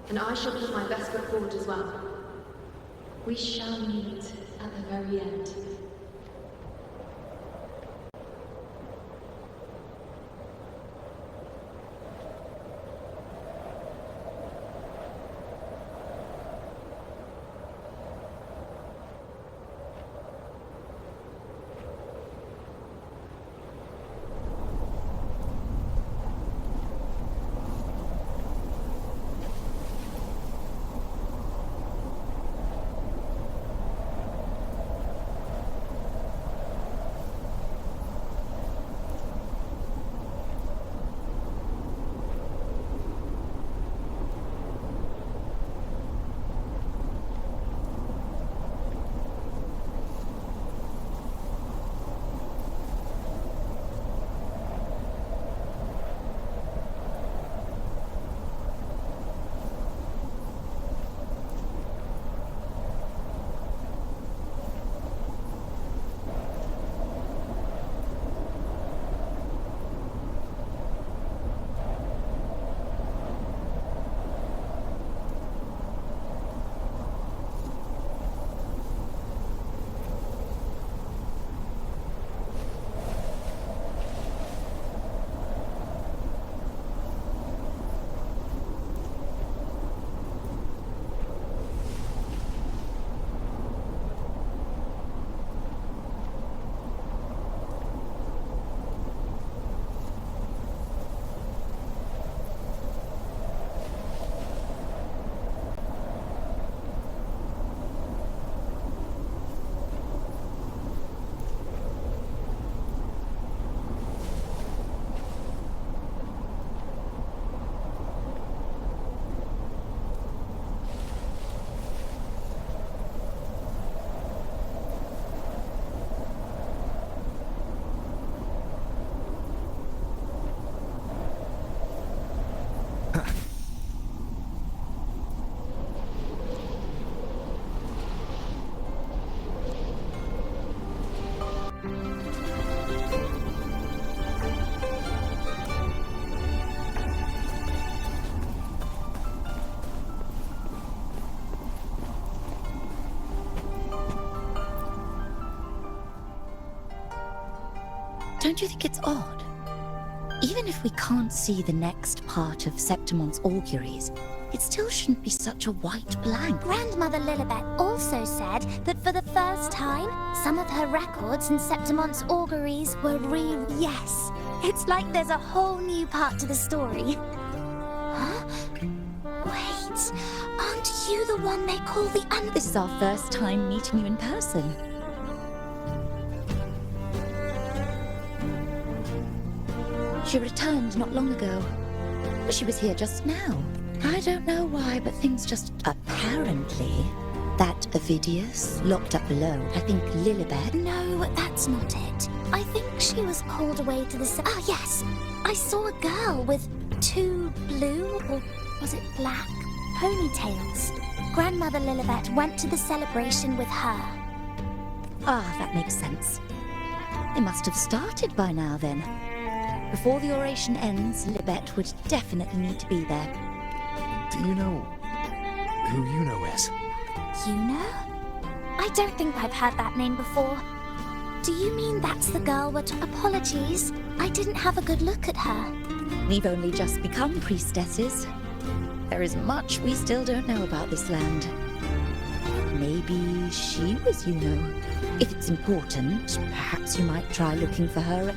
And I shall put my best foot forward as well. We shall meet at the very end. Don't you think it's odd? Even if we can't see the next part of Septimoth's auguries, it still shouldn't be such a white blank. Grandmother Lilibet also said that for the first time, some of her records in Septimoth's auguries were Yes, it's like there's a whole new part to the story. Huh? Wait, aren't you the one they call the This is our first time meeting you in person. She returned not long ago, but she was here just now. I don't know why, but things just... Apparently, that Ovidius locked up below, I think Lilibet... No, that's not it. I think she was called away to the... Ah, yes! I saw a girl with 2 blue, or was it black, ponytails. Grandmother Lilibet went to the celebration with her. Ah, that makes sense. They must have started by now, then. Before the oration ends, Lilibet would definitely need to be there. Do you know who Yuno is? Yuno? I don't think I've heard that name before. Do you mean that's the girl with... Apologies, I didn't have a good look at her. We've only just become priestesses. There is much we still don't know about this land. Maybe she was Yuno. If it's important, perhaps you might try looking for her at...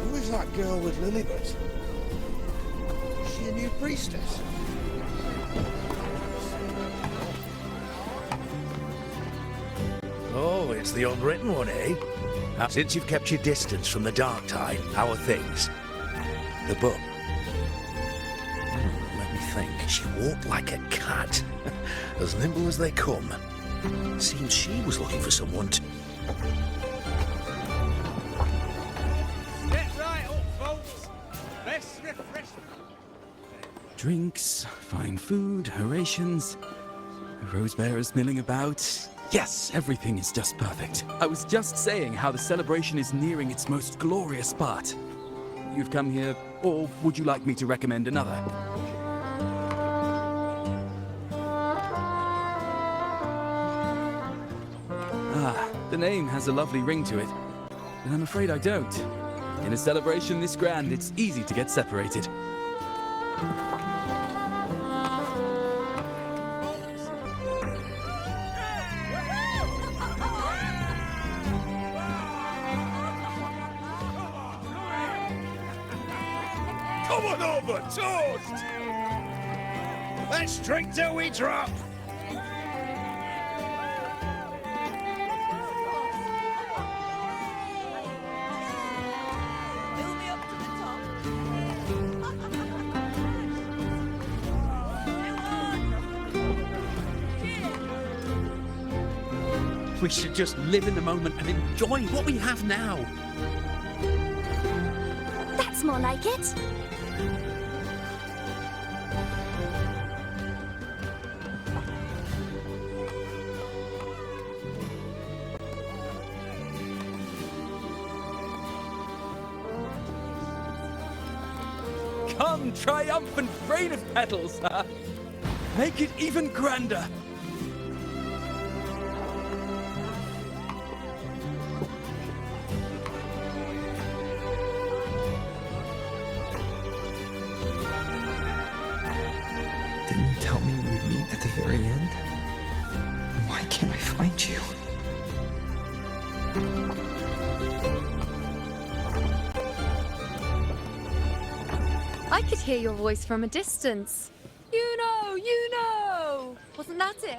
Who is that girl with Lilibet? Is she a new priestess? Oh, it's the unwritten one, eh? Since you've kept your distance from the dark tide, how are things? The book. Let me think. She walked like a cat. As nimble as they come. Seems she was looking for someone to... Get right up, folks. Best refreshment. Drinks, fine food, orations, rose bearers milling about. Yes, everything is just perfect. I was just saying how the celebration is nearing its most glorious part. You've come here, or would you like me to recommend another? Ah, the name has a lovely ring to it, but I'm afraid I don't. In a celebration this grand, it's easy to get separated. Come on over, toast! Let's drink till we drop! We should just live in the moment and enjoy what we have now. That's more like it. Come, triumphant rain of petals! Make it even grander! Didn't you tell me we would meet at the very end? Why can't I find you? I could hear your voice from a distance. You know! Wasn't that it?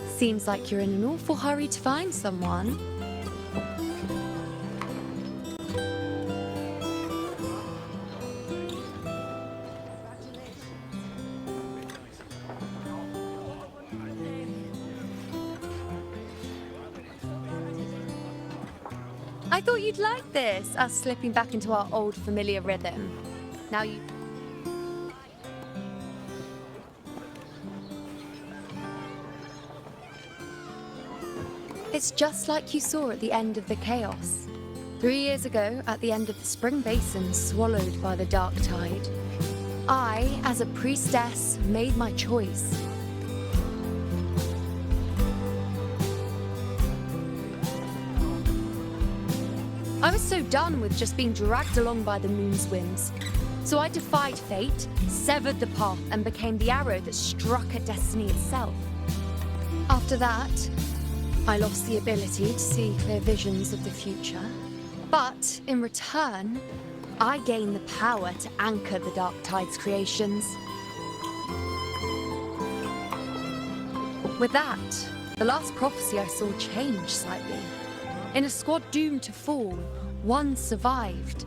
Seems like you're in an awful hurry to find someone. I thought you'd like this, us slipping back into our old familiar rhythm. Now you... It's just like you saw at the end of the chaos. 3 years ago, at the end of the spring basin swallowed by the dark tide, I, as a priestess, made my choice. I was so done with just being dragged along by the moon's whims. So I defied fate, severed the path, and became the arrow that struck at destiny itself. After that, I lost the ability to see clear visions of the future. But in return, I gained the power to anchor the Dark Tide's creations. With that, the last prophecy I saw changed slightly. In a squad doomed to fall, one survived.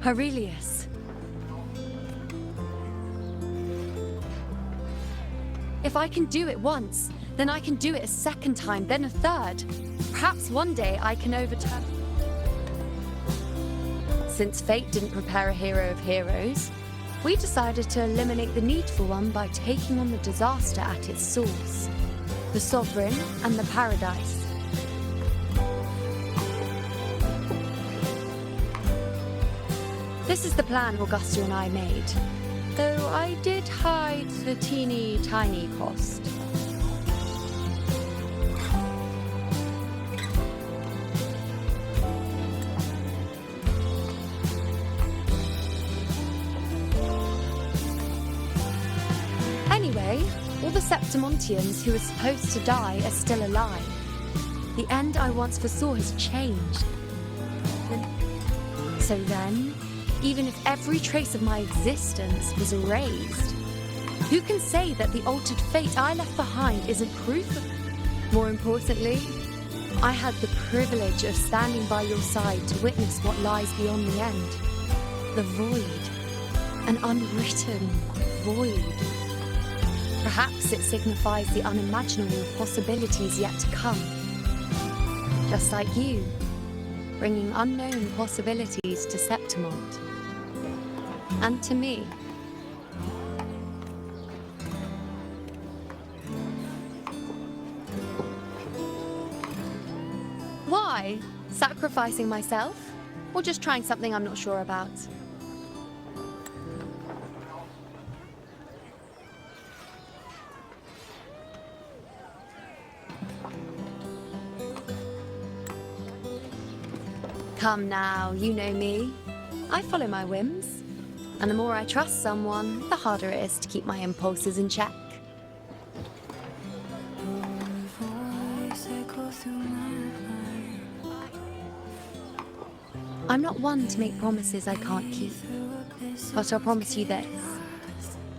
Aurelius. If I can do it once, then I can do it a second time, then a third. Perhaps one day I can overturn. Since fate didn't prepare a hero of heroes, we decided to eliminate the need for one by taking on the disaster at its source. The Sovereign and the Paradise. This is the plan Augusta and I made, though I did hide the teeny tiny cost. Anyway, all the Septimontians who were supposed to die are still alive. The end I once foresaw has changed. So then, even if every trace of my existence was erased, who can say that the altered fate I left behind isn't proof of it? More importantly, I had the privilege of standing by your side to witness what lies beyond the end. The void. An unwritten void. Perhaps it signifies the unimaginable possibilities yet to come. Just like you, bringing unknown possibilities to Septimoth. And to me. Why? Sacrificing myself? Or just trying something I'm not sure about? Come now, you know me. I follow my whims. And the more I trust someone, the harder it is to keep my impulses in check. I'm not one to make promises I can't keep. But I'll promise you this.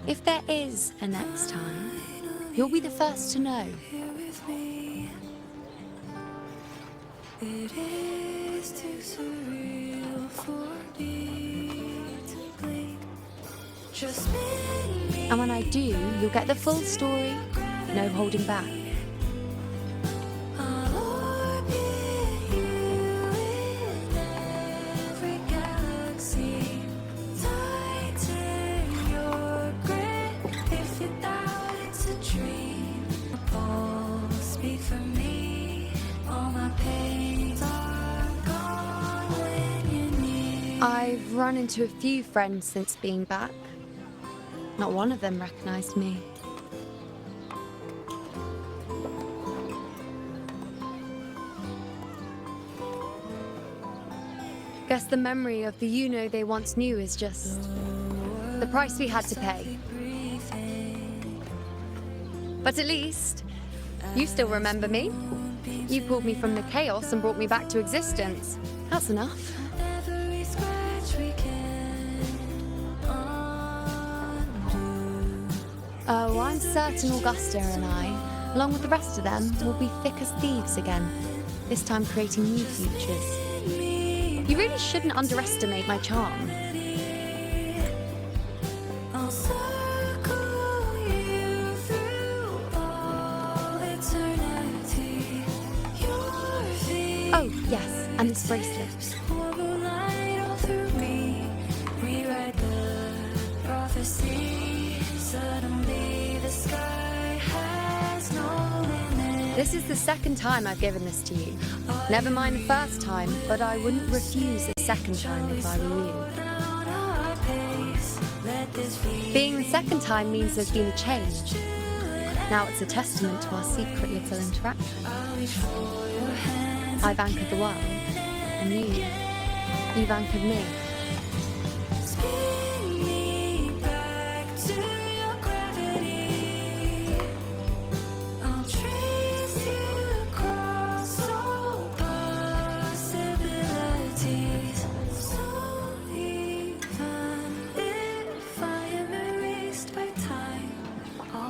If there is a next time, you'll be the first to know. It is too surreal for me to blink. Just me. And when I do, you'll get the full story, no holding back. I'll orbit you in every galaxy. Tighten your grip if you doubt it's a dream. All speak for me. All my pains are gone when you're near. I've run into a few friends since being back. Not one of them recognized me. Guess the memory of the you-know they once knew is just the price we had to pay. But at least, you still remember me. You pulled me from the chaos and brought me back to existence. That's enough. Every scratch we can Oh, I'm certain Augusta and I, along with the rest of them, will be thick as thieves again, this time creating new futures. You really shouldn't underestimate my charm. I'll circle you through all eternity. Your feet Oh, yes, and this bracelet. will light all through me. Rewrite the prophecy. Suddenly the sky has no limit. This is the second time I've given this to you. Never mind the first time, but I wouldn't refuse a second time if I were you. Being the second time means there's been a change. Now it's a testament to our secret little interaction. I've anchored the world, and you've anchored me.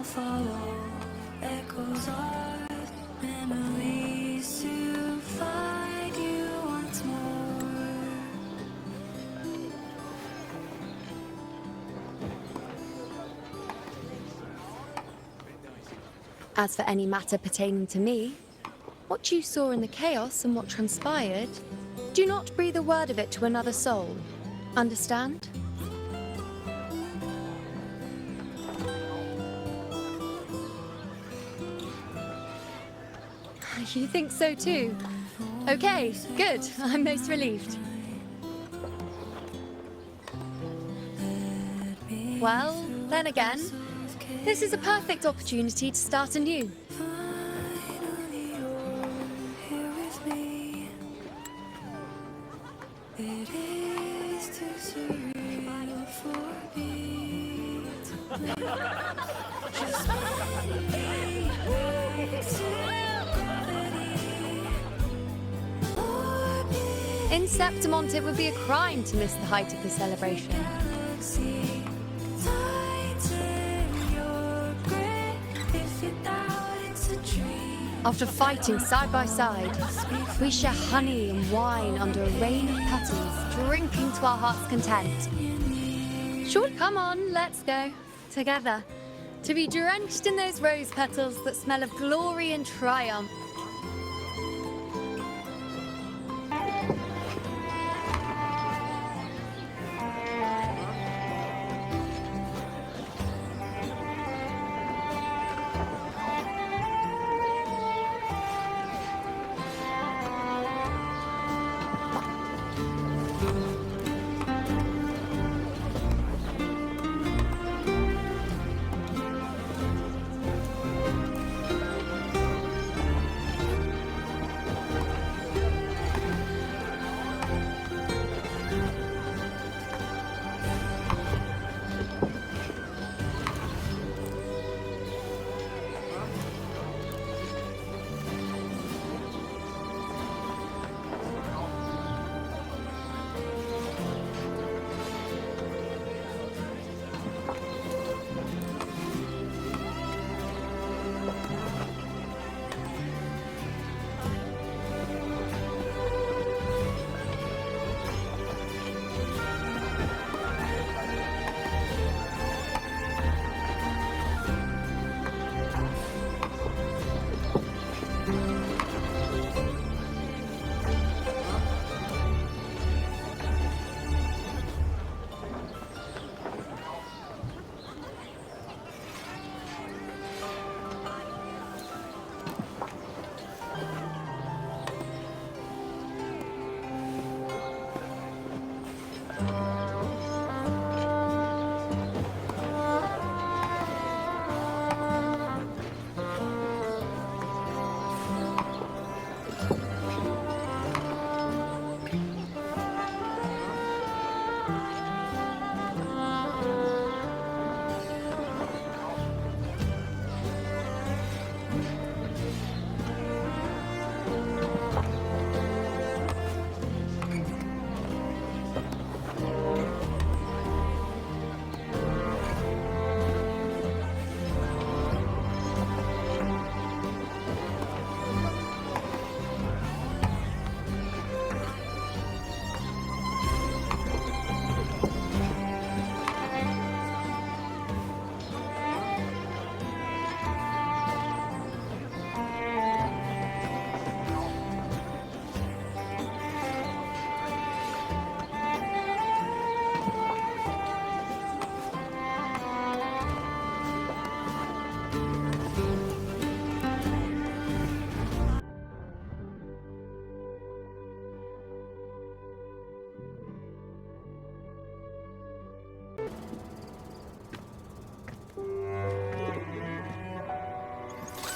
Follow echoes of memories to find you once more. As for any matter pertaining to me, what you saw in the chaos and what transpired, do not breathe a word of it to another soul. Understand? You think so too? Okay, good. I'm most relieved. Well, then again, this is a perfect opportunity to start anew. It is too surreal for me. Just in Septimont, it would be a crime to miss the height of the celebration. After fighting side by side, we share honey and wine under a rain of petals, drinking to our heart's content. Sure, come on, let's go. Together. To be drenched in those rose petals that smell of glory and triumph.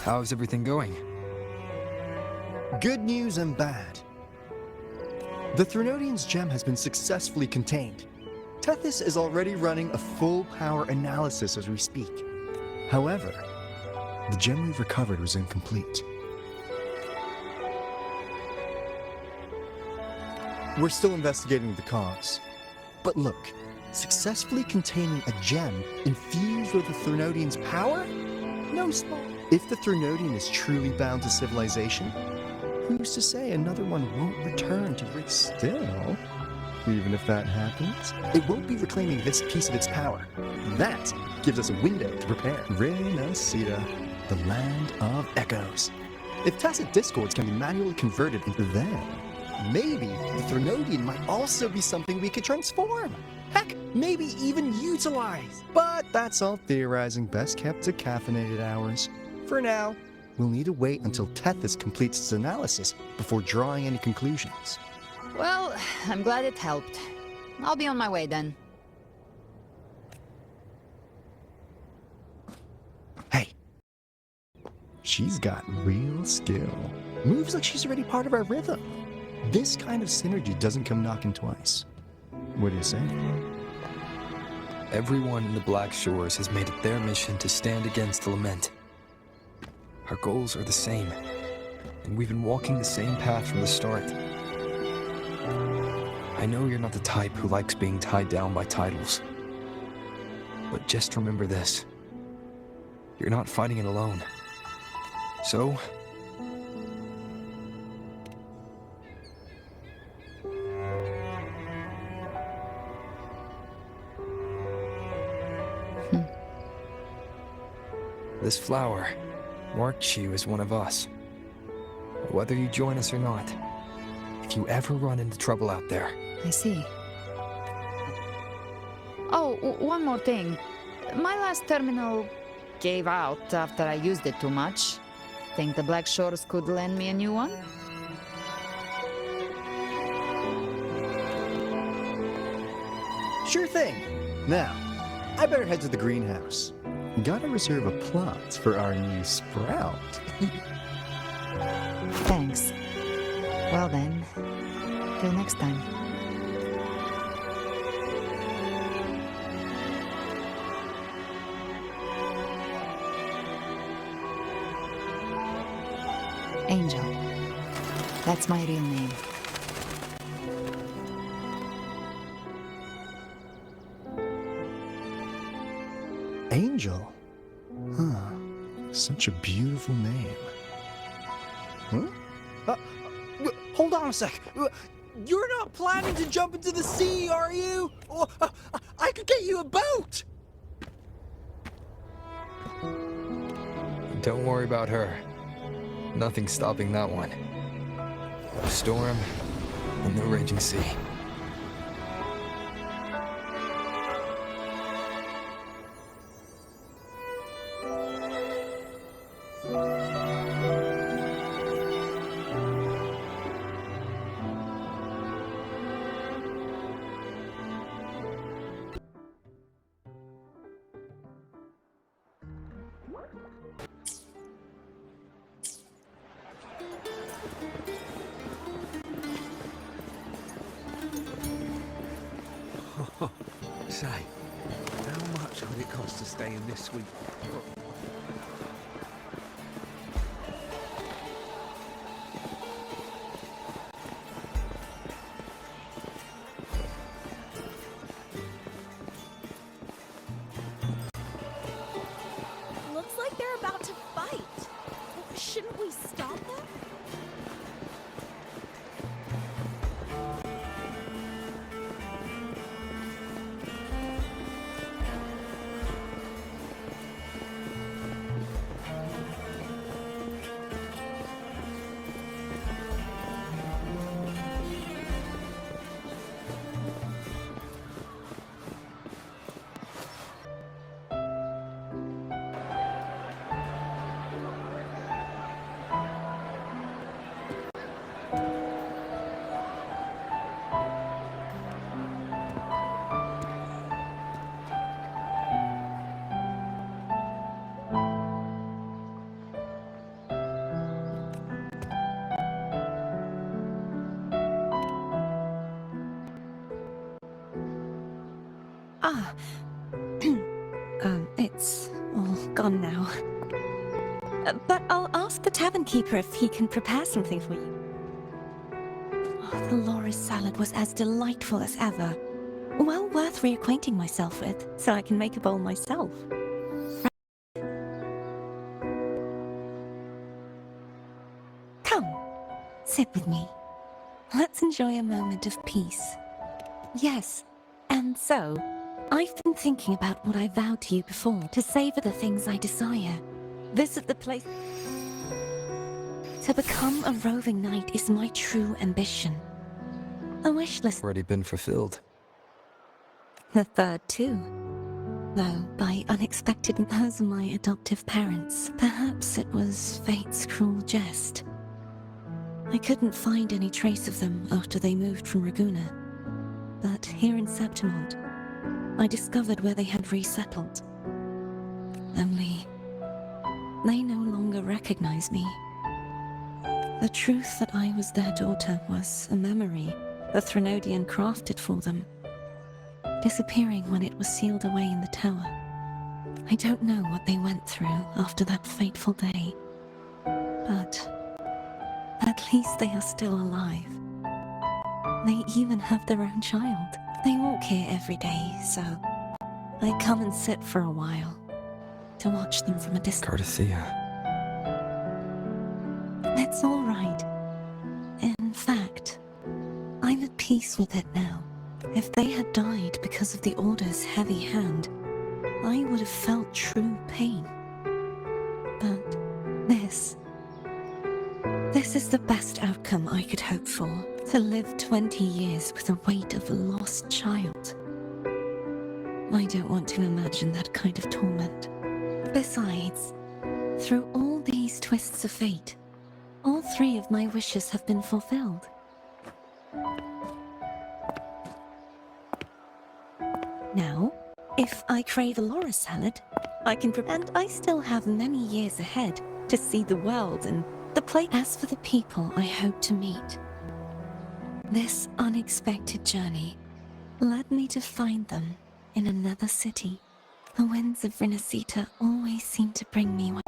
How's everything going? Good news and bad. The Threnodian's gem has been successfully contained. Tethys is already running a full power analysis as we speak. However, the gem we've recovered was incomplete. We're still investigating the cause. But look, successfully containing a gem infused with the Threnodian's power? No small. If the Threnodian is truly bound to civilization, who's to say another one won't return to Still, even if that happens, it won't be reclaiming this piece of its power. That gives us a window to prepare. Renasita, the land of echoes. If tacit discords can be manually converted into them, maybe the Threnodian might also be something we could transform. Heck, maybe even utilize. But that's all theorizing best kept to caffeinated hours. For now, we'll need to wait until Tethys completes its analysis before drawing any conclusions. Well, I'm glad it helped. I'll be on my way then. Hey. She's got real skill. Moves like she's already part of our rhythm. This kind of synergy doesn't come knocking twice. What do you say? Everyone in the Black Shores has made it their mission to stand against the Lament. Our goals are the same, and we've been walking the same path from the start. I know you're not the type who likes being tied down by titles. But just remember this. You're not fighting it alone. So, this flower marks you as one of us. Whether you join us or not, if you ever run into trouble out there. I see. Oh, one more thing. My last terminal gave out after I used it too much. Think the Black Shores could lend me a new one? Sure thing. Now, I better head to the greenhouse. Gotta reserve a plot for our new sprout. Thanks. Well then, till next time. Angel. That's my real name. Angel? Huh. Such a beautiful name. Huh? Hold on a sec. You're not planning to jump into the sea, are you? I could get you a boat! Don't worry about her. Nothing's stopping that one. A storm and the raging sea. Say, how much would it cost to stay in this suite? Looks like they're about to fight. Shouldn't we stop them? Ah. It's all gone now. But I'll ask the tavern keeper if he can prepare something for you. Oh, the loris salad was as delightful as ever. Well worth reacquainting myself with, so I can make a bowl myself. Come, sit with me. Let's enjoy a moment of peace. Yes, and so, I've been thinking about what I vowed to you before, to savor the things I desire. Visit the place. To become a roving knight is my true ambition. A wish list Already been fulfilled. The third too. Though, by unexpected, those are my adoptive parents. Perhaps it was fate's cruel jest. I couldn't find any trace of them after they moved from Raguna. But here in Septimont, I discovered where they had resettled. Only, they no longer recognize me. The truth that I was their daughter was a memory the Threnodian crafted for them, disappearing when it was sealed away in the tower. I don't know what they went through after that fateful day, but at least they are still alive. They even have their own child. They walk here every day, so I come and sit for a while to watch them from a distance. Cardathea. It's all right. In fact, I'm at peace with it now. If they had died because of the Order's heavy hand, I would have felt true pain. But this is the best outcome I could hope for. To live 20 years with the weight of a lost child. I don't want to imagine that kind of torment. Besides, through all these twists of fate, all 3 of my wishes have been fulfilled. Now, if I crave a loris salad, I can and I still have many years ahead to see the world and the place. As for the people I hope to meet, this unexpected journey led me to find them in another city. The winds of Rinasita always seem to bring me one.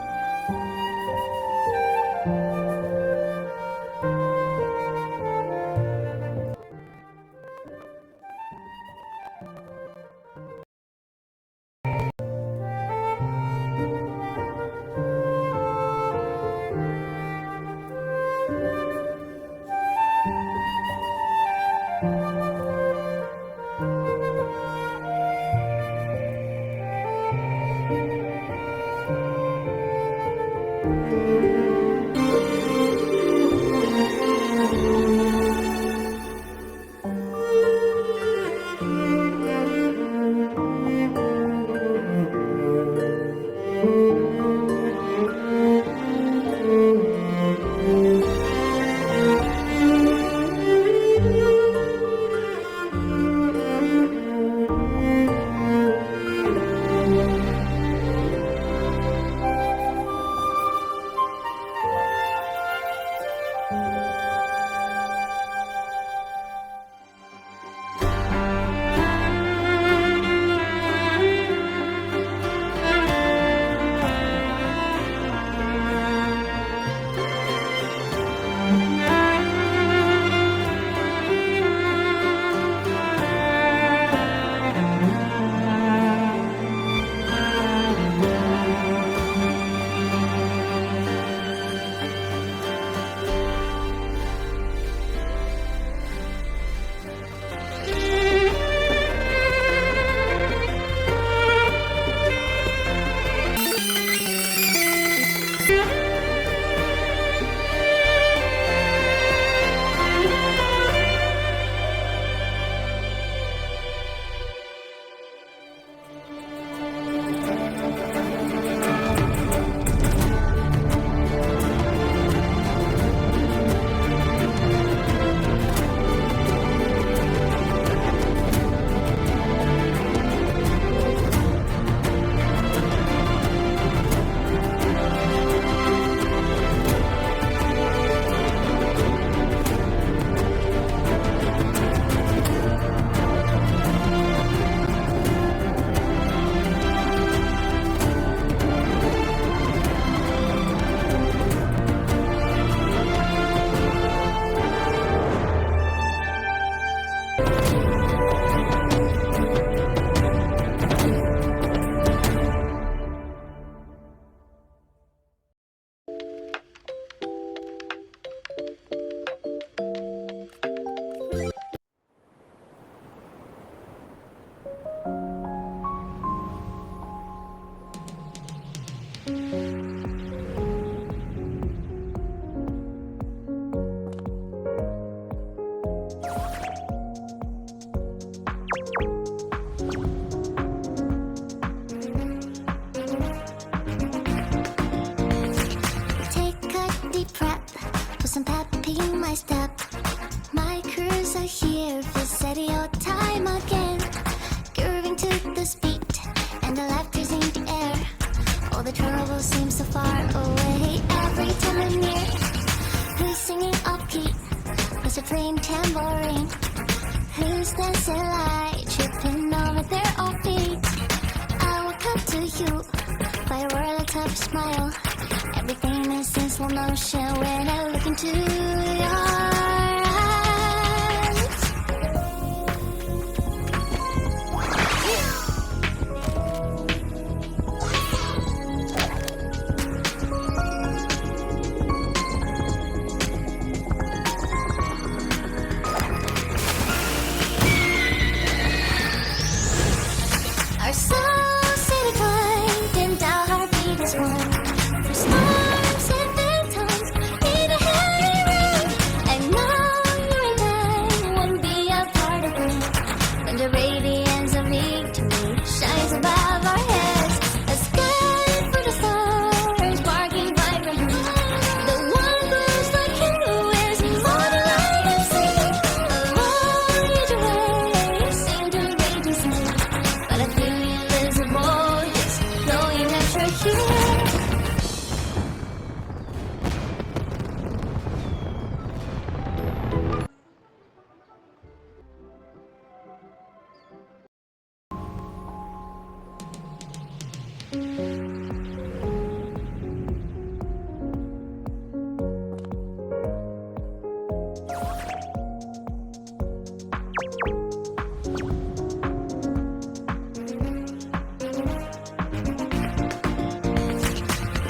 my step. My crews are here for steady old time again. Grooving to the beat, and the laughter's in the air. All the trouble seems so far away every time I'm near. Who's singing upbeat? Who's playing tambourine? Who's dancing light, tripping over their own feet? I will come to you by a world of tough smile. Everything is in slow motion when I look into your eyes. Our souls intertwined and our heartbeat is one. Through storms and phantoms, need a heavy ride. I know you and I won't be a part of it. When the radiance of victory shines above our heads, a sky for the stars, barking vibrantly. The one glows like you is more than I can see. Alone each way, sing to raging sea. But I feel invisible, just knowing that you're here.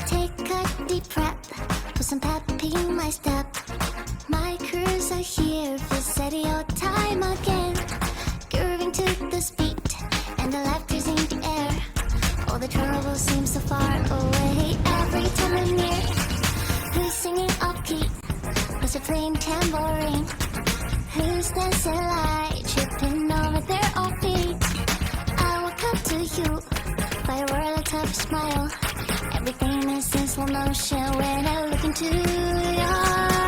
Take a deep breath, put some pep in my step. My crews are here for steady old time again. Grooving to the beat, and the laughter's in the air. All the trouble seems so far away every time I'm near. Who's singing upbeat? Who's playing tambourine? Who's dancing light, tripping over their own feet? I will come to you by a world of tough smile. Everything is in slow motion when I look into your eyes.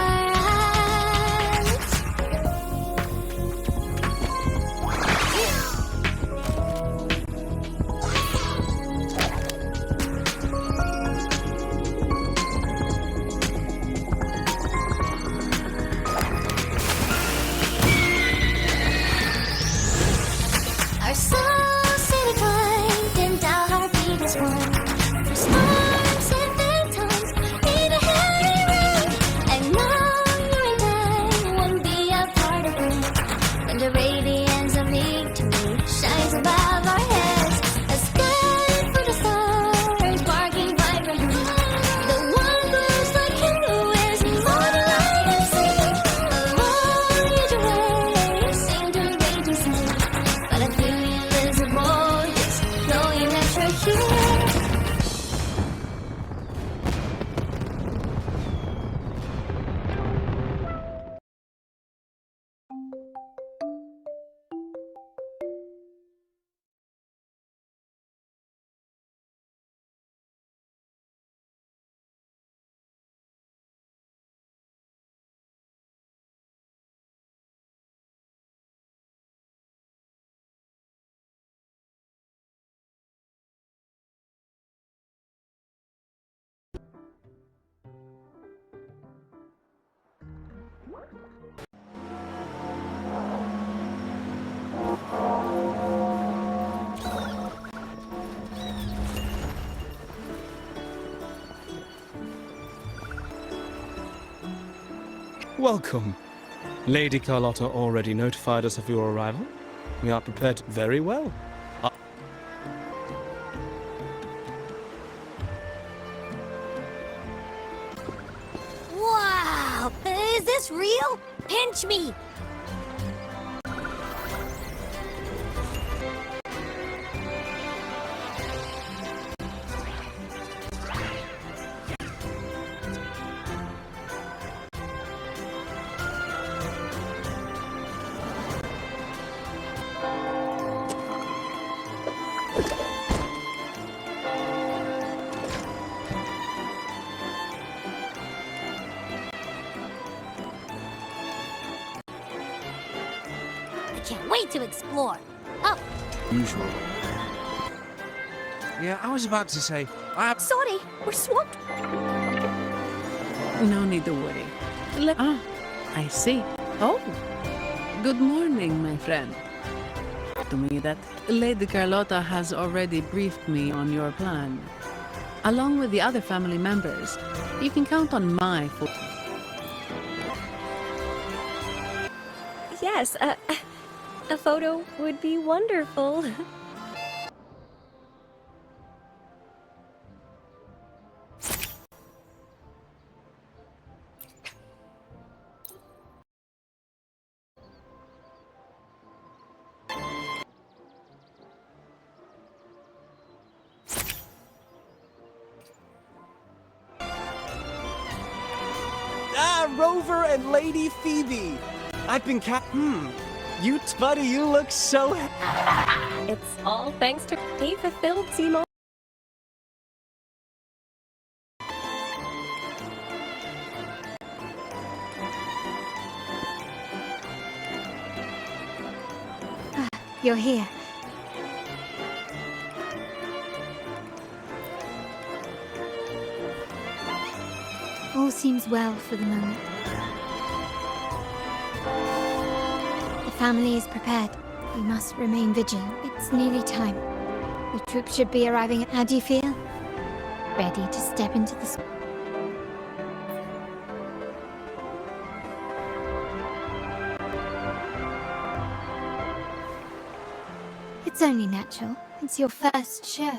Our souls intertwined and our heartbeat is one. Through storms and phantoms, need a heavy ride. I know you and I won't be a part of it. When the radiance of victory shines above our heads, a sky for the stars, barking vibrantly. The one glows like you is more than I can see. Alone each way, sing to raging sea. But I feel invisible, just knowing that you're here. Welcome. Lady Carlotta already notified us of your arrival. We are prepared very well. Wow! Is this real? Pinch me! can't wait to explore. Oh, Usual. Yeah, I was about to say, Sorry, we're swamped. No need to worry. I see. Oh, good morning, my friend. To me that Lady Carlotta has already briefed me on your plan. Along with the other family members, you can count on my full... Yes, a photo would be wonderful. Rover and Lady Phoebe. I've been buddy, you look so... It's all thanks to he fulfilled Septimoth. you're here. All seems well for the moment. The family is prepared. We must remain vigilant. It's nearly time. The troops should be arriving. How do you feel? Ready to step into the... It's only natural. It's your first show.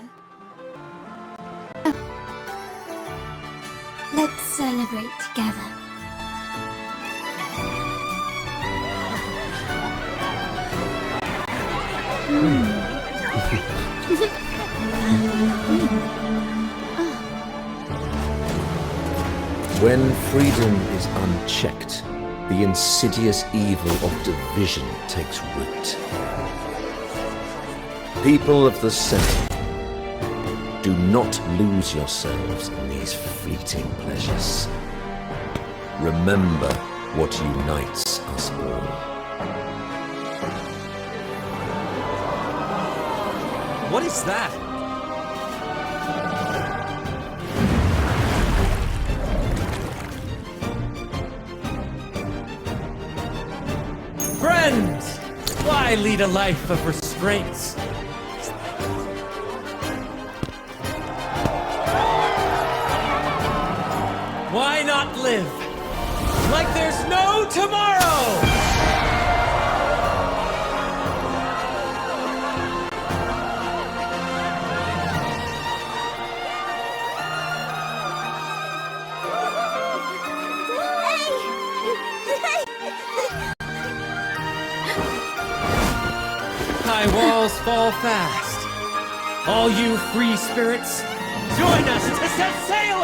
Let's celebrate together. When freedom is unchecked, the insidious evil of division takes root. People of the Senate, do not lose yourselves in these fleeting pleasures. Remember what unites us all. What is that? Friends! Why lead a life of restraints? Why not live like there's no tomorrow? High walls fall fast. All you free spirits, join us to set sail